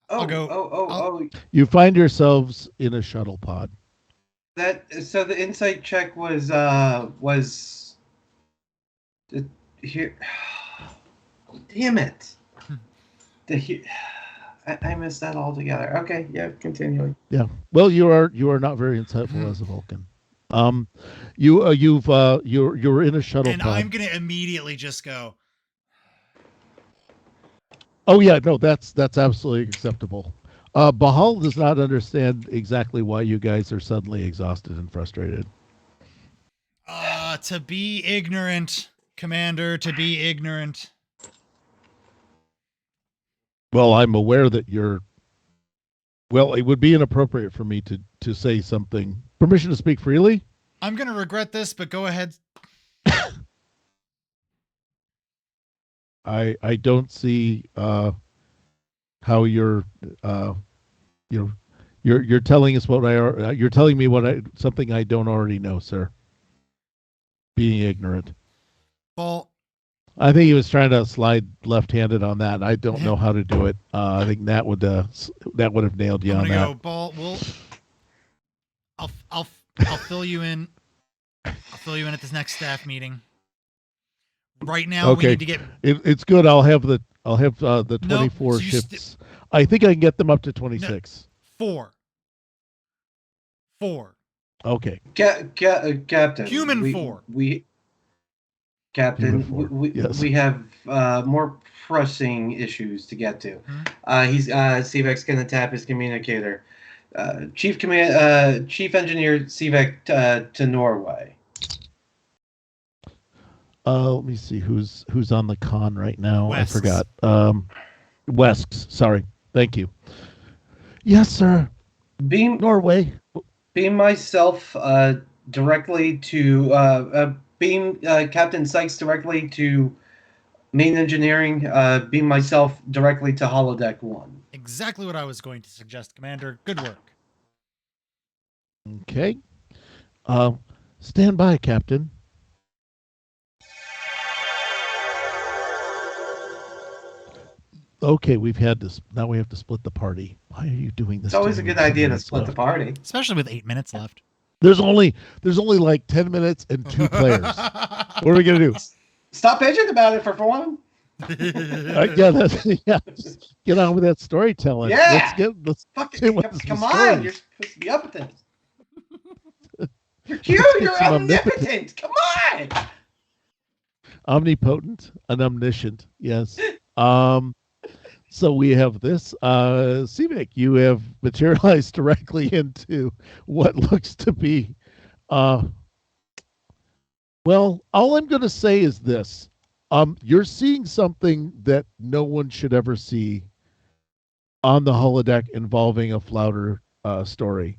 [SPEAKER 1] I'll go.
[SPEAKER 2] You find yourselves in a shuttle pod.
[SPEAKER 3] So the insight check was here. Damn it! I missed that altogether. Okay, yeah, continuing.
[SPEAKER 2] Yeah. Well, you are not very insightful as a Vulcan. You're in a shuttle
[SPEAKER 1] and
[SPEAKER 2] pod.
[SPEAKER 1] I'm gonna immediately just go.
[SPEAKER 2] Oh yeah, no, that's absolutely acceptable. Bahal does not understand exactly why you guys are suddenly exhausted and frustrated.
[SPEAKER 1] To be ignorant, Commander. To be ignorant.
[SPEAKER 2] Well, I'm aware that you're. Well, it would be inappropriate for me to say something. Permission to speak freely?
[SPEAKER 1] I'm gonna regret this, but go ahead.
[SPEAKER 2] I don't see how you're You're telling us you're telling me something I don't already know, sir. Being ignorant.
[SPEAKER 1] Well,
[SPEAKER 2] I think he was trying to slide left-handed on that. I don't know how to do it. I think that would have nailed you
[SPEAKER 1] I'm
[SPEAKER 2] on
[SPEAKER 1] gonna
[SPEAKER 2] that.
[SPEAKER 1] go ball. I'll fill you in. I'll fill you in at this next staff meeting. Right now, we need to get.
[SPEAKER 2] It's good. I'll have the 24
[SPEAKER 1] so
[SPEAKER 2] shifts. I think I can get them up to 26.
[SPEAKER 1] No, 4.
[SPEAKER 2] Okay.
[SPEAKER 3] Captain.
[SPEAKER 1] Human 4.
[SPEAKER 3] Captain,
[SPEAKER 2] Human 4. Yes.
[SPEAKER 3] we have more pressing issues to get to.
[SPEAKER 1] Mm-hmm.
[SPEAKER 3] CVEC's gonna tap his communicator. Chief Engineer CVEC to Norway.
[SPEAKER 2] Let me see who's on the con right now.
[SPEAKER 1] Wesks.
[SPEAKER 2] I forgot. Wesks. Sorry. Thank you. Yes, sir. Norway.
[SPEAKER 3] Beam myself directly to beam Captain Sykes directly to main engineering. Beam myself directly to holodeck 1.
[SPEAKER 1] Exactly what I was going to suggest, Commander. Good work.
[SPEAKER 2] Okay. Stand by, Captain. Okay, now we have to split the party. Why are you doing this?
[SPEAKER 3] It's always a good idea to split the party,
[SPEAKER 1] especially with 8 minutes left.
[SPEAKER 2] There's only like 10 minutes and 2 players. What are we gonna do?
[SPEAKER 3] Stop bitching about it for one.
[SPEAKER 2] Just get on with that storytelling.
[SPEAKER 3] Yeah.
[SPEAKER 2] Let's
[SPEAKER 3] come on. You're supposed to be up at this. You're cute. You're omnipotent. Come on.
[SPEAKER 2] Omnipotent and omniscient. Yes. So we have this. CVEC, you have materialized directly into what looks to be. Well, all I'm going to say is this. You're seeing something that no one should ever see on the holodeck involving a Flounder story.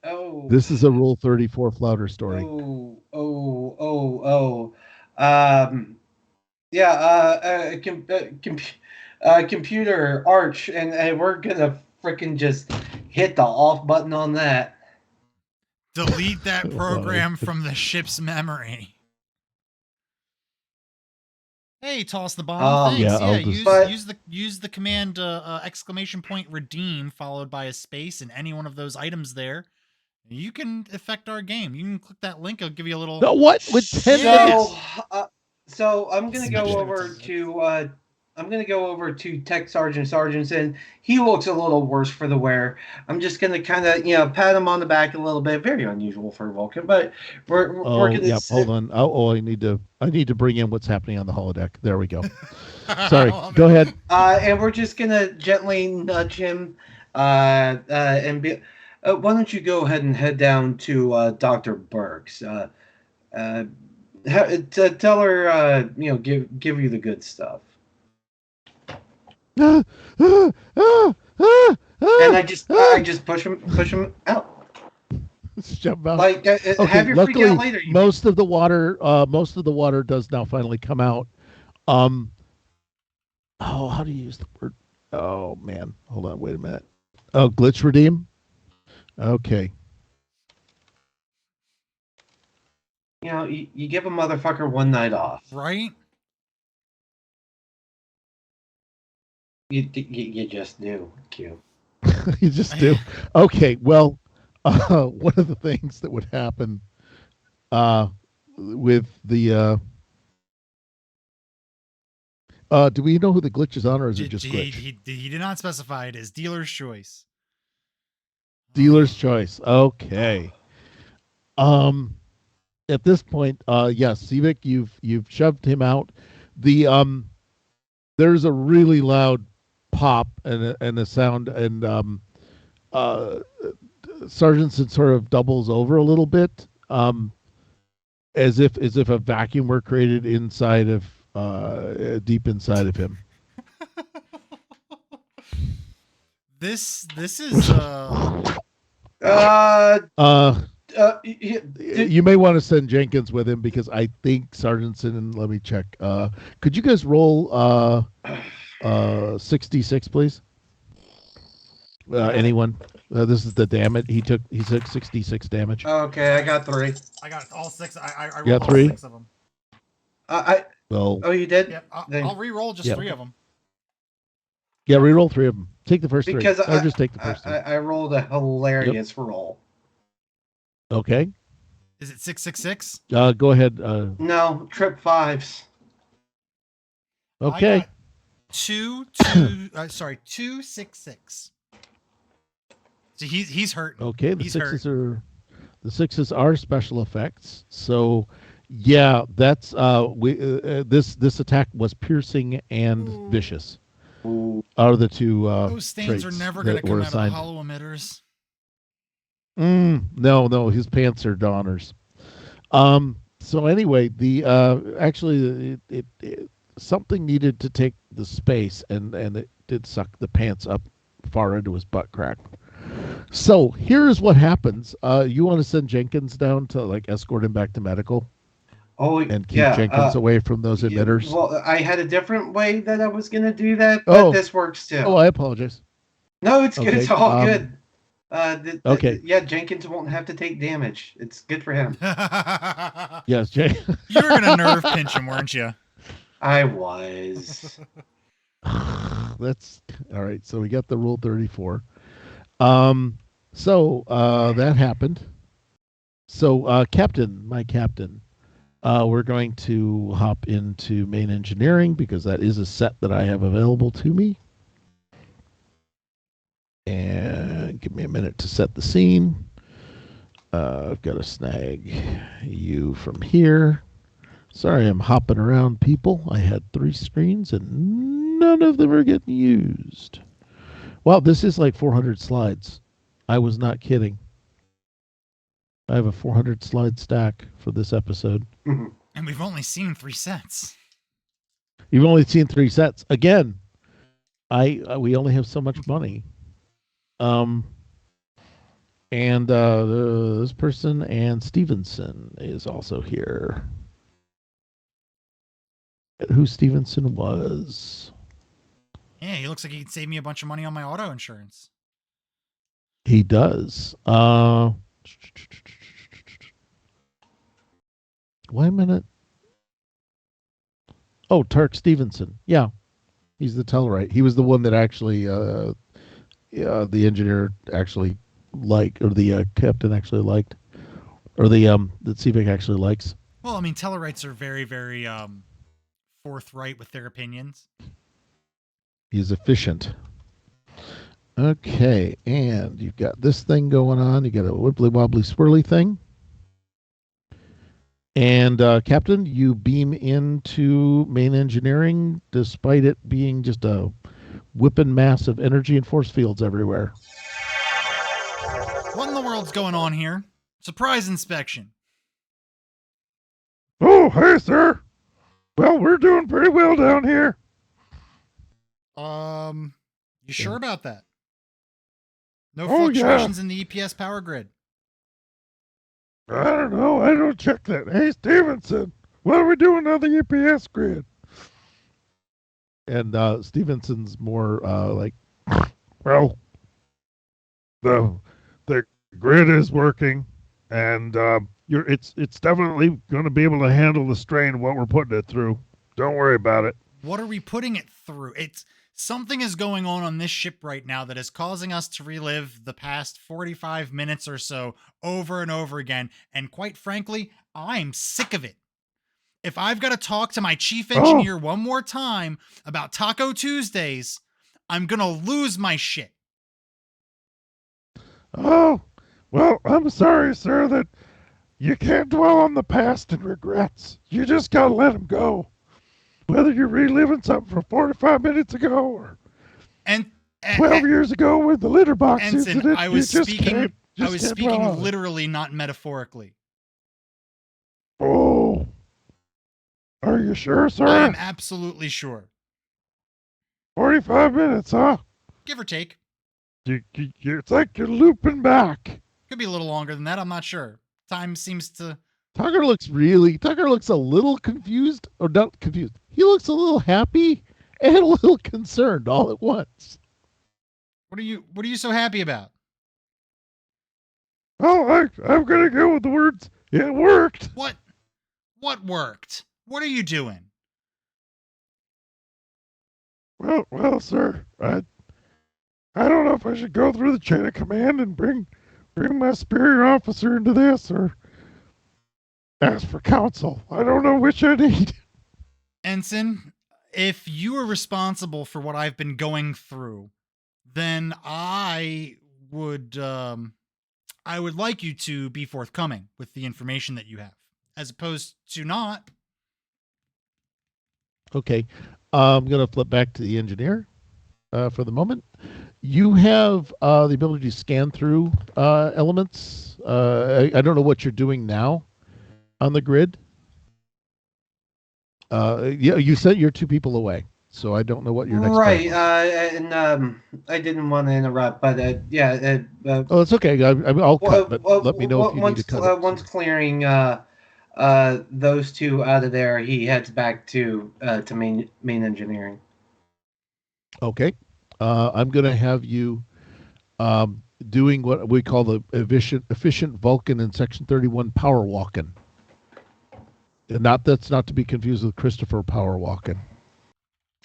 [SPEAKER 3] Oh.
[SPEAKER 2] This is a Rule 34 Flounder story.
[SPEAKER 3] Computer Arch, and we're gonna freaking just hit the off button on that.
[SPEAKER 1] Delete that program from the ship's memory. Hey, toss the bomb. Thanks. Use the command exclamation point redeem followed by a space and any one of those items there. You can affect our game. You can click that link. I'll give you a little.
[SPEAKER 2] No, what with 10 minutes?
[SPEAKER 3] So I'm gonna go over to Tech Sergeant Sargentson. He looks a little worse for the wear. I'm just gonna kind of pat him on the back a little bit. Very unusual for Vulcan, but we're gonna.
[SPEAKER 2] Yeah, hold on. I need to bring in what's happening on the holodeck. There we go. Sorry, go ahead.
[SPEAKER 3] And we're just gonna gently nudge him, and be. Why don't you go ahead and head down to Dr. Burks? Tell her, give you the good stuff. And I just push him out.
[SPEAKER 2] Jump out.
[SPEAKER 3] Like
[SPEAKER 2] okay,
[SPEAKER 3] have your
[SPEAKER 2] luckily,
[SPEAKER 3] freak out later.
[SPEAKER 2] Most of the water does now finally come out. How do you use the word? Oh man, hold on, wait a minute. Oh, glitch redeem. Okay.
[SPEAKER 3] You give a motherfucker one night off,
[SPEAKER 1] right?
[SPEAKER 3] You just do, Q.
[SPEAKER 2] You just do. Okay, well, one of the things that would happen with the do we know who the glitch is on, or is it just glitch?
[SPEAKER 1] He did not specify it as dealer's choice.
[SPEAKER 2] Dealer's choice. Okay. At this point, yes, CVEC, you've shoved him out. There's a really loud pop and a sound, and Sargentson sort of doubles over a little bit, as if a vacuum were created inside of deep inside of him.
[SPEAKER 1] This is
[SPEAKER 2] you may want to send Jenkins with him, because I think Sargentson, let me check. Could you guys roll 66, please? Anyone? This is the damage. He took 66 damage.
[SPEAKER 3] Okay, I got 3.
[SPEAKER 1] I got all 6. I
[SPEAKER 2] You
[SPEAKER 1] rolled
[SPEAKER 2] got
[SPEAKER 1] all
[SPEAKER 2] 3?
[SPEAKER 1] 6 of them.
[SPEAKER 2] Well,
[SPEAKER 3] Oh, you did?
[SPEAKER 1] Yep.
[SPEAKER 3] Then-
[SPEAKER 1] I'll re-roll just
[SPEAKER 2] Yeah.
[SPEAKER 1] 3 of them.
[SPEAKER 2] yeah, reroll 3 of them. Take the first 3.
[SPEAKER 3] Because
[SPEAKER 2] Or just take the first 3.
[SPEAKER 3] I rolled a hilarious roll.
[SPEAKER 2] Okay.
[SPEAKER 1] Is it 666?
[SPEAKER 2] Go ahead.
[SPEAKER 3] No, trip 5s.
[SPEAKER 2] Okay.
[SPEAKER 1] I got 266. So he's hurting.
[SPEAKER 2] Okay. The
[SPEAKER 1] He's
[SPEAKER 2] sixes are special effects. So, yeah, that's this attack was piercing and vicious.
[SPEAKER 3] Ooh.
[SPEAKER 2] Are the two
[SPEAKER 1] Those stains are
[SPEAKER 2] traits
[SPEAKER 1] never going to
[SPEAKER 2] that
[SPEAKER 1] come
[SPEAKER 2] were
[SPEAKER 1] out of
[SPEAKER 2] assigned.
[SPEAKER 1] hollow emitters.
[SPEAKER 2] No, his pants are Donners. So anyway, the actually it something needed to take the space, and it did suck the pants up far into his butt crack. So here's what happens. You want to send Jenkins down to like escort him back to medical
[SPEAKER 3] Oh,
[SPEAKER 2] and keep
[SPEAKER 3] yeah,
[SPEAKER 2] Jenkins away from those emitters.
[SPEAKER 3] Well, I had a different way that I was going to do that, but
[SPEAKER 2] Oh.
[SPEAKER 3] this works too.
[SPEAKER 2] Oh, I apologize.
[SPEAKER 3] No, it's good.
[SPEAKER 2] Okay,
[SPEAKER 3] It's all good.
[SPEAKER 2] Okay.
[SPEAKER 3] Yeah, Jenkins won't have to take damage. It's good for him.
[SPEAKER 2] Yes, Jay.
[SPEAKER 1] You were going to nerve pinch him, weren't you?
[SPEAKER 3] I was.
[SPEAKER 2] That's all right. So we got the rule 34. So that happened. So Captain, my captain, we're going to hop into main engineering because that is a set that I have available to me. And give me a minute to set the scene. I've got to snag you from here. Sorry, I'm hopping around, people. I had 3 screens and none of them are getting used. Wow, this is like 400 slides. I was not kidding. I have a 400 slide stack for this episode.
[SPEAKER 1] And we've only seen 3 sets.
[SPEAKER 2] You've only seen 3 sets. Again, we only have so much money. And this person and Stevenson is also here. Who Stevenson was?
[SPEAKER 1] Yeah, he looks like he could save me a bunch of money on my auto insurance.
[SPEAKER 2] He does. Wait a minute. Oh, Tark Stevenson. Yeah, he's the Tellurite. He was the one that actually, the engineer actually liked, or the captain actually liked, or the CVIC actually likes.
[SPEAKER 1] Well, I mean, Tellurites are very, very forthright with their opinions.
[SPEAKER 2] He's efficient. Okay, and you've got this thing going on. You got a wibbly wobbly swirly thing. And Captain, you beam into main engineering despite it being just a whipping mass of energy and force fields everywhere.
[SPEAKER 1] What in the world's going on here? Surprise inspection.
[SPEAKER 2] Oh, hey, sir. Well, we're doing pretty well down here.
[SPEAKER 1] You sure about that? No
[SPEAKER 2] Oh,
[SPEAKER 1] fluctuations in the EPS power grid.
[SPEAKER 2] I don't know. I don't check that. Hey, Stevenson, what are we doing on the EPS grid? And Stevenson's more like, well, the grid is working, and it's definitely going to be able to handle the strain of what we're putting it through. Don't worry about it.
[SPEAKER 1] What are we putting it through? Something is going on this ship right now that is causing us to relive the past 45 minutes or so over and over again. And quite frankly, I'm sick of it. If I've got to talk to my chief engineer one more time about Taco Tuesdays, I'm going to lose my shit.
[SPEAKER 2] Oh, well, I'm sorry, sir, that you can't dwell on the past and regrets. You just got to let them go. Whether you're reliving something from 45 minutes ago or 12 years ago with the litter box
[SPEAKER 1] Ensign,
[SPEAKER 2] incident,
[SPEAKER 1] I was speaking
[SPEAKER 2] dwell on it.
[SPEAKER 1] literally, not metaphorically.
[SPEAKER 2] Oh, are you sure, sir?
[SPEAKER 1] I'm absolutely sure.
[SPEAKER 2] 45 minutes, huh?
[SPEAKER 1] Give or take.
[SPEAKER 2] It's like you're looping back.
[SPEAKER 1] Could be a little longer than that. I'm not sure. Time seems to...
[SPEAKER 2] Tucker looks a little confused, or not confused. He looks a little happy and a little concerned all at once.
[SPEAKER 1] What are you so happy about?
[SPEAKER 2] Oh, I'm gonna go with the words. It worked.
[SPEAKER 1] What worked? What are you doing?
[SPEAKER 2] Well, sir. I don't know if I should go through the chain of command and bring my superior officer into this, or ask for counsel. I don't know which I need.
[SPEAKER 1] Ensign, if you are responsible for what I've been going through, then I would like you to be forthcoming with the information that you have, as opposed to not.
[SPEAKER 2] Okay, I'm gonna flip back to the engineer for the moment. You have the ability to scan through elements. I don't know what you're doing now on the grid. Yeah, you said you're 2 people away, so I don't know what your next plan
[SPEAKER 3] Right,
[SPEAKER 2] was.
[SPEAKER 3] and I didn't want to interrupt, but yeah,
[SPEAKER 2] Oh, it's okay. I'll cut, but let me know if you need to cut it.
[SPEAKER 3] once clearing those two out of there, he heads back to main engineering.
[SPEAKER 2] Okay. I'm going to have you doing what we call the efficient Vulcan in Section 31 power walking. That's not to be confused with Christopher power walking.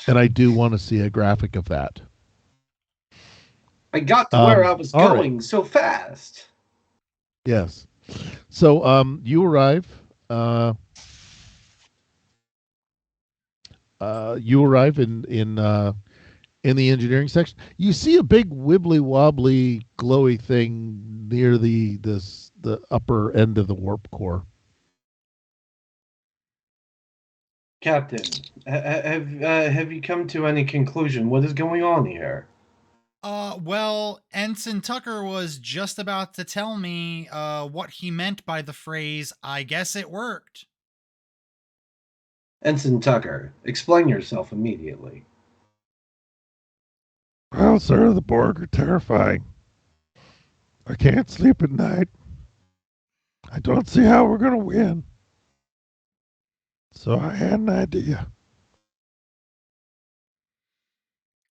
[SPEAKER 2] And I do want to see a graphic of that.
[SPEAKER 3] I got to where I was
[SPEAKER 2] all
[SPEAKER 3] going
[SPEAKER 2] right.
[SPEAKER 3] so fast.
[SPEAKER 2] Yes. So you arrive. You arrive in the engineering section. You see a big wibbly wobbly glowy thing near the upper end of the warp core.
[SPEAKER 3] Captain, have you come to any conclusion? What is going on here?
[SPEAKER 1] Well, Ensign Tucker was just about to tell me what he meant by the phrase, I guess it worked.
[SPEAKER 3] Ensign Tucker, explain yourself immediately.
[SPEAKER 2] Well, sir, the Borg are terrifying. I can't sleep at night. I don't see how we're going to win. So I had an idea.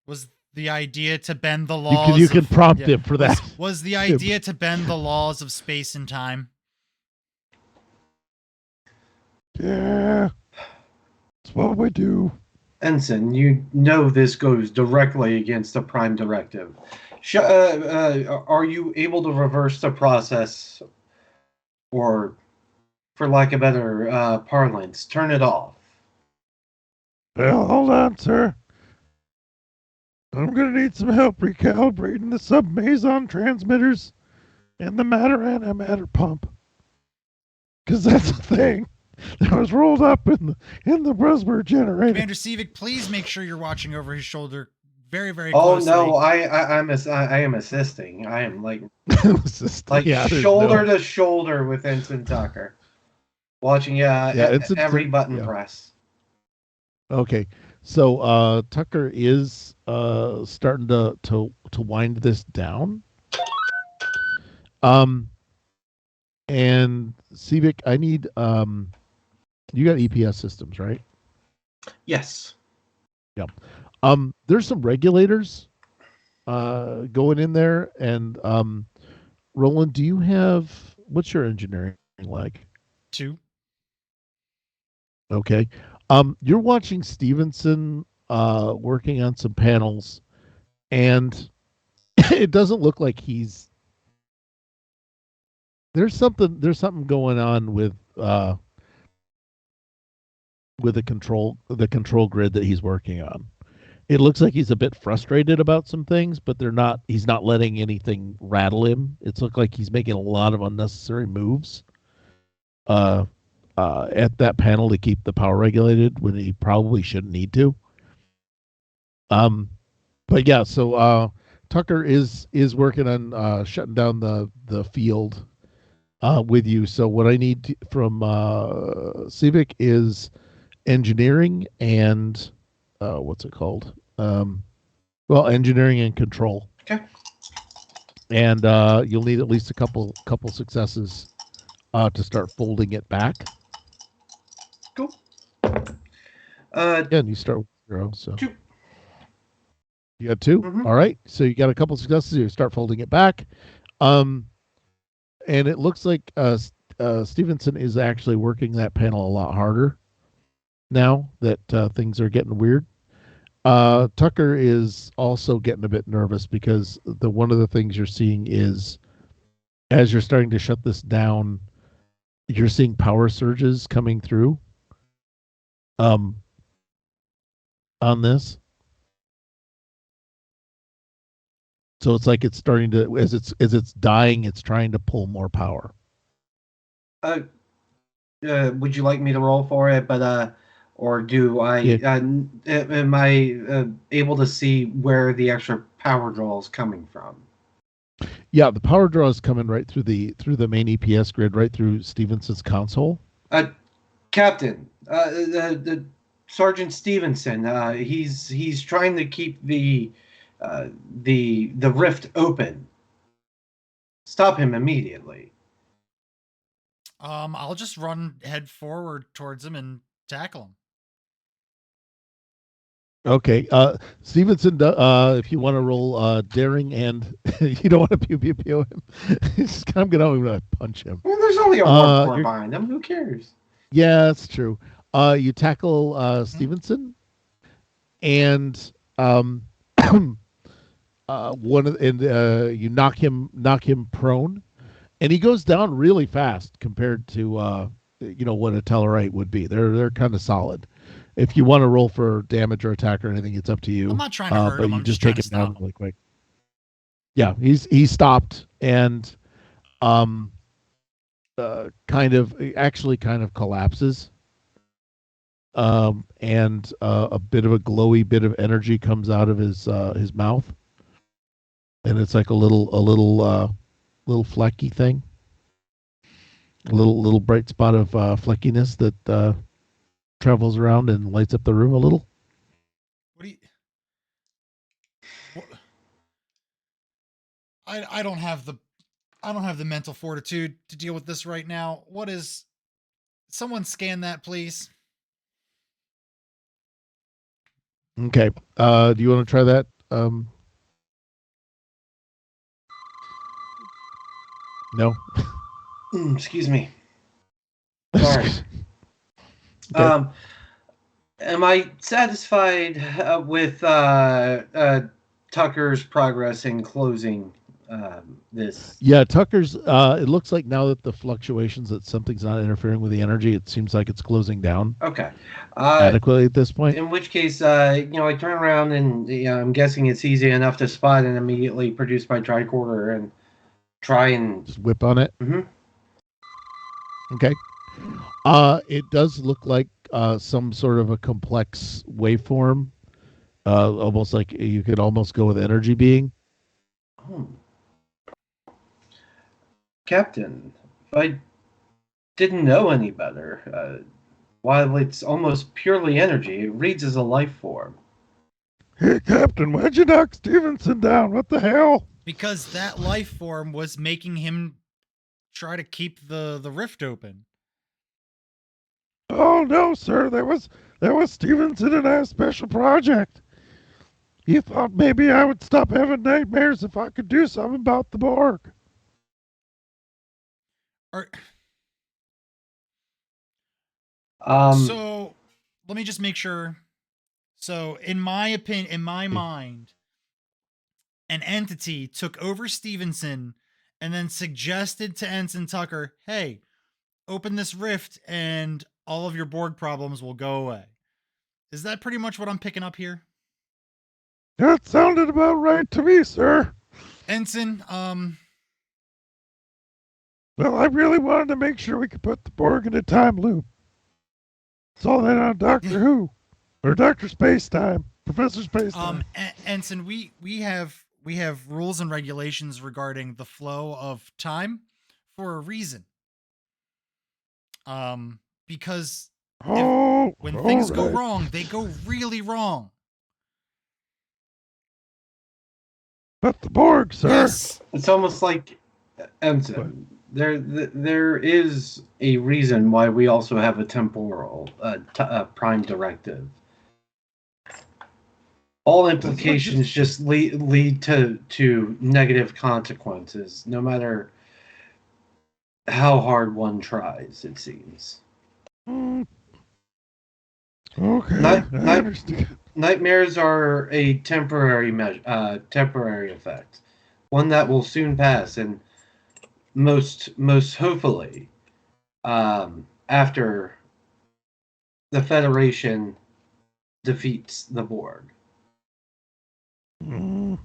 [SPEAKER 1] Was the idea to bend the
[SPEAKER 2] You
[SPEAKER 1] laws
[SPEAKER 2] can prompt him for that.
[SPEAKER 1] Was the idea to bend the laws of space and time?
[SPEAKER 2] Yeah. That's what we do.
[SPEAKER 3] Ensign, you know this goes directly against the Prime Directive. Are you able to reverse the process, or, for lack of better parlance, turn it off?
[SPEAKER 2] Well, hold on, sir. I'm going to need some help recalibrating the sub-meson transmitters and the matter antimatter pump. Because that's the thing that was rolled up in the Brusber generator.
[SPEAKER 1] Commander Sivik, please make sure you're watching over his shoulder very, very
[SPEAKER 3] Oh
[SPEAKER 1] closely.
[SPEAKER 3] no, I am assisting. I am like shoulder to shoulder with Ensign Tucker, watching every button press.
[SPEAKER 2] Okay, so Tucker is starting to wind this down. And Sivik, I need you got EPS systems, right?
[SPEAKER 3] Yes.
[SPEAKER 2] Yeah. There's some regulators going in there, and Roland, do you have what's your engineering like?
[SPEAKER 1] 2.
[SPEAKER 2] Okay. You're watching Stevenson working on some panels, and it doesn't look like there's something going on with the control grid that he's working on. It looks like he's a bit frustrated about some things, but he's not letting anything rattle him. It's looked like he's making a lot of unnecessary moves at that panel to keep the power regulated when he probably shouldn't need to. But yeah, so Tucker is working on shutting down the field with you. So what I need from Civic is engineering and what's it called? Engineering and control.
[SPEAKER 3] Okay.
[SPEAKER 2] And you'll need at least a couple successes to start folding it back.
[SPEAKER 3] Cool.
[SPEAKER 2] And you start with 0. So.
[SPEAKER 3] 2.
[SPEAKER 2] You got 2?
[SPEAKER 3] Mhm.
[SPEAKER 2] All right. So you got a couple successes. You start folding it back. And it looks like Stevenson is actually working that panel a lot harder now that things are getting weird. Tucker is also getting a bit nervous because one of the things you're seeing is as you're starting to shut this down, you're seeing power surges coming through um, on this. So it's like it's starting to as it's dying, it's trying to pull more power.
[SPEAKER 3] Uh, would you like me to roll for it? But or do I?
[SPEAKER 2] Yeah.
[SPEAKER 3] Am I able to see where the extra power draw is coming from?
[SPEAKER 2] Yeah, the power draw is coming right through the main EPS grid, right through Stevenson's console.
[SPEAKER 3] Captain, the Sergeant Stevenson. He's trying to keep the rift open. Stop him immediately.
[SPEAKER 1] I'll just run head forward towards him and tackle him.
[SPEAKER 2] Okay, Stevenson. If you want to roll daring and you don't want to pew pew pew him, I'm gonna punch him.
[SPEAKER 3] Well, there's only a warp core behind him. Who cares?
[SPEAKER 2] Yeah, that's true. You tackle Stevenson, and you knock him prone, and he goes down really fast compared to what a Tellarite would be. They're kind of solid. If you want to roll for damage or attack or anything, it's up to you.
[SPEAKER 1] I'm not trying to hurt
[SPEAKER 2] but
[SPEAKER 1] him.
[SPEAKER 2] you
[SPEAKER 1] I'm just trying
[SPEAKER 2] take
[SPEAKER 1] to
[SPEAKER 2] him down
[SPEAKER 1] stop him.
[SPEAKER 2] really quick. Yeah, he's stopped and kind of collapses. And a bit of a glowy bit of energy comes out of his mouth, and it's like a little flecky thing, a little bright spot of fleckiness that travels around and lights up the room a little.
[SPEAKER 1] What do you? What? I don't have the mental fortitude to deal with this right now. What is? Someone scan that, please.
[SPEAKER 2] Okay. Do you want to try that? No.
[SPEAKER 3] Excuse me. Sorry.
[SPEAKER 2] Okay.
[SPEAKER 3] Am I satisfied with Tucker's progress in closing this?
[SPEAKER 2] Yeah, Tucker's. It looks like now that the fluctuations, that something's not interfering with the energy. It seems like it's closing down.
[SPEAKER 3] Okay.
[SPEAKER 2] Adequately at this point.
[SPEAKER 3] In which case, I turn around and I'm guessing it's easy enough to spot and immediately produce my tricorder and try and
[SPEAKER 2] just whip on it.
[SPEAKER 3] Mm-hmm.
[SPEAKER 2] Okay. It does look like some sort of a complex waveform. Almost like you could almost go with energy being.
[SPEAKER 3] Captain, if I didn't know any better, while it's almost purely energy, it reads as a life form.
[SPEAKER 2] Hey, Captain, why'd you knock Stevenson down? What the hell?
[SPEAKER 1] Because that life form was making him try to keep the rift open.
[SPEAKER 2] Oh no, sir. That was Stevenson and I special project. He thought maybe I would stop having nightmares if I could do something about the Borg.
[SPEAKER 1] So let me just make sure. So in my opinion, in my mind, an entity took over Stevenson and then suggested to Ensign Tucker, hey, open this rift and all of your Borg problems will go away. Is that pretty much what I'm picking up here?
[SPEAKER 2] That sounded about right to me, sir.
[SPEAKER 1] Ensign,
[SPEAKER 2] Well, I really wanted to make sure we could put the Borg in a time loop. Saw that on Doctor Who. Or Dr. Space Time. Professor Space Time.
[SPEAKER 1] Ensign, we have rules and regulations regarding the flow of time for a reason. Because when things go wrong, they go really wrong.
[SPEAKER 2] But the Borg, sir.
[SPEAKER 1] Yes.
[SPEAKER 3] It's almost like Ensign. There is a reason why we also have a temporal prime directive. all implications just lead to negative consequences, no matter how hard one tries. It seems.
[SPEAKER 2] Mm, okay,
[SPEAKER 3] Night,
[SPEAKER 2] I
[SPEAKER 3] night,
[SPEAKER 2] understand.
[SPEAKER 3] nightmares are a temporary effect, one that will soon pass, and most hopefully, after the Federation defeats the Borg.
[SPEAKER 2] Mm,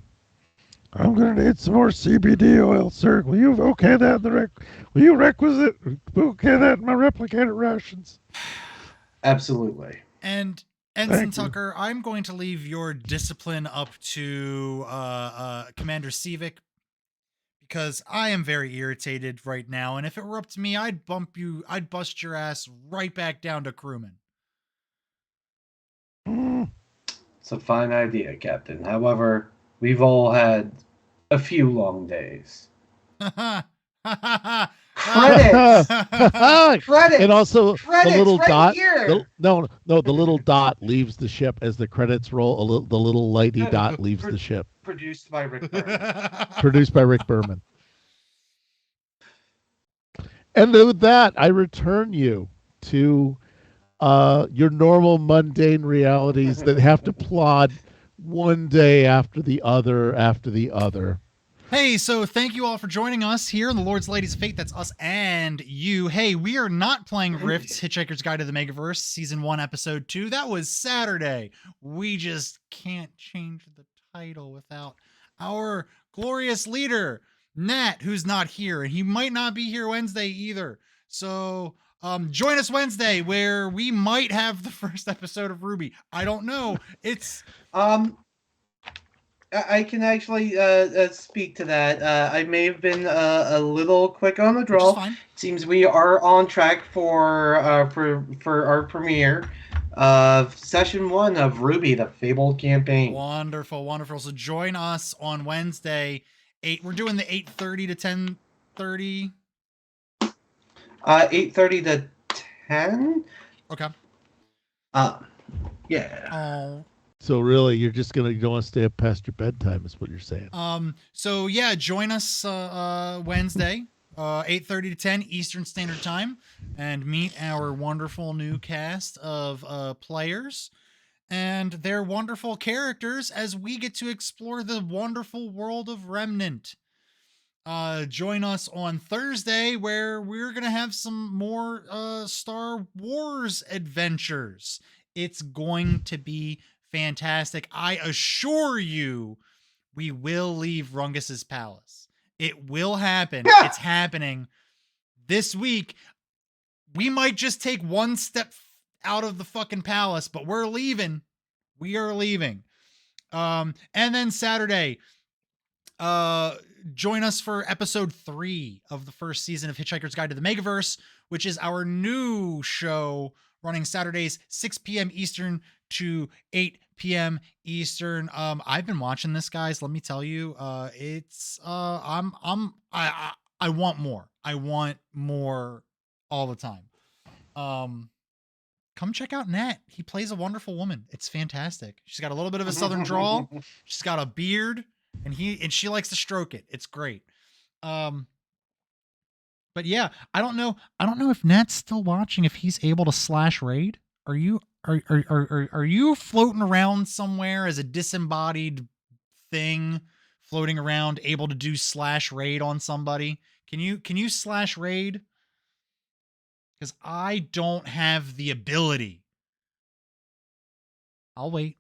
[SPEAKER 2] I'm gonna need some more CBD oil, sir. Will you okay that in the Will you requisite okay that in my replicator rations?
[SPEAKER 3] Absolutely.
[SPEAKER 1] And Ensign
[SPEAKER 2] Thank you.
[SPEAKER 1] Tucker, I'm going to leave your discipline up to Commander Sevic because I am very irritated right now. And if it were up to me, I'd bust your ass right back down to crewman.
[SPEAKER 2] Mm,
[SPEAKER 3] It's a fine idea, Captain. However, we've all had a few long days. Credits!
[SPEAKER 2] and
[SPEAKER 3] Credits!
[SPEAKER 2] also the
[SPEAKER 3] Credits
[SPEAKER 2] little
[SPEAKER 3] right
[SPEAKER 2] dot.
[SPEAKER 3] here!
[SPEAKER 2] The little dot leaves the ship as the credits roll. The little lighty dot leaves the ship.
[SPEAKER 3] Produced by Rick Berman.
[SPEAKER 2] Produced by Rick Berman. And with that, I return you to your normal mundane realities that have to plod one day after the other.
[SPEAKER 1] Hey, so thank you all for joining us here in the Lord's Ladies of Fate. That's us and you. Hey, we are not playing Rift's Hitchhiker's Guide to the Megaverse, Season 1, Episode 2. That was Saturday. We just can't change the title without our glorious leader, Nat, who's not here, and he might not be here Wednesday either. So join us Wednesday where we might have the first episode of Ruby. I don't know. It's
[SPEAKER 3] I can actually speak to that. I may have been a little quick on the
[SPEAKER 1] which is
[SPEAKER 3] draw.
[SPEAKER 1] fine.
[SPEAKER 3] Seems we are on track for our premiere of session 1 of Ruby, the Fabled Campaign.
[SPEAKER 1] Wonderful, wonderful. So join us on Wednesday. We're doing the 8:30 to 10:30.
[SPEAKER 3] 8:30 to 10.
[SPEAKER 1] Okay.
[SPEAKER 3] Yeah.
[SPEAKER 1] Oh.
[SPEAKER 2] So really, you don't want to stay up past your bedtime, is what you're saying.
[SPEAKER 1] So yeah, join us Wednesday, 8:30 to 10 Eastern Standard Time, and meet our wonderful new cast of players and their wonderful characters as we get to explore the wonderful world of Remnant. Join us on Thursday where we're gonna have some more Star Wars adventures. It's going to be fantastic. I assure you, we will leave Rungus's palace. It will happen.
[SPEAKER 3] Yeah.
[SPEAKER 1] It's happening this week. We might just take one step out of the fucking palace, but we're leaving. We are leaving. And then Saturday, join us for episode 3 of the first season of Hitchhiker's Guide to the Megaverse, which is our new show running Saturdays 6 p.m. Eastern to 8 p.m. Eastern. I've been watching this, guys. Let me tell you, it's I want more. I want more all the time. Come check out Nat. He plays a wonderful woman. It's fantastic. She's got a little bit of a southern drawl. She's got a beard, and she likes to stroke it. It's great. But yeah, I don't know if Nat's still watching, if he's able to slash raid. Are you floating around somewhere as a disembodied thing floating around able to do slash raid on somebody? Can you slash raid? Because I don't have the ability. I'll wait.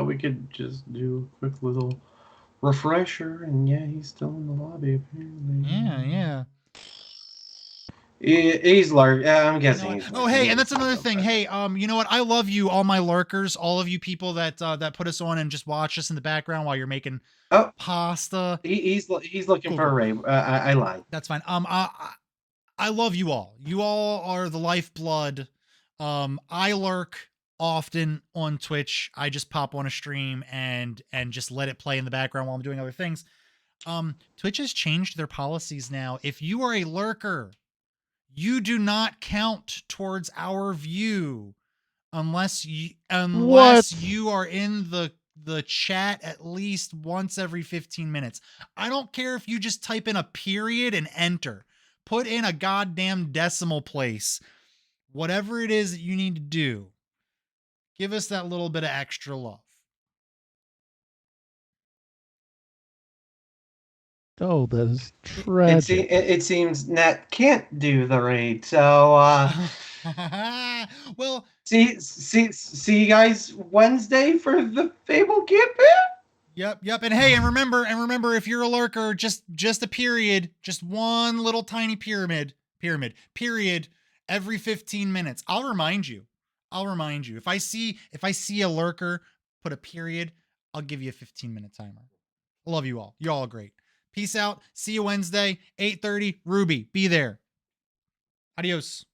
[SPEAKER 3] We could just do a quick little refresher, and yeah, he's still in the lobby apparently.
[SPEAKER 1] Yeah.
[SPEAKER 3] He's lurking. I'm guessing.
[SPEAKER 1] You know, hey, and that's another thing. Hey, you know what? I love you, all my lurkers, all of you people that put us on and just watch us in the background while you're making pasta.
[SPEAKER 3] He's looking for a raid. I lied.
[SPEAKER 1] That's fine. I love you all. You all are the lifeblood. I lurk often on Twitch. I just pop on a stream and just let it play in the background while I'm doing other things. Twitch has changed their policies now. If you are a lurker, you do not count towards our view unless
[SPEAKER 2] What?
[SPEAKER 1] you are in the chat at least once every 15 minutes. I don't care if you just type in a period and enter. Put in a goddamn decimal place. Whatever it is that you need to do, give us that little bit of extra love.
[SPEAKER 2] Oh, that is
[SPEAKER 3] It,
[SPEAKER 2] tragic.
[SPEAKER 3] it seems Nat can't do the raid, so
[SPEAKER 1] Well,
[SPEAKER 3] see you guys Wednesday for the Fable campaign.
[SPEAKER 1] yep. And hey, and remember, if you're a lurker, just a period, just one little tiny period every 15 minutes. I'll remind you. If I see a lurker put a period, I'll give you a 15-minute timer. I love you all. You all are great. Peace out. See you Wednesday, 8:30. Ruby, be there. Adios.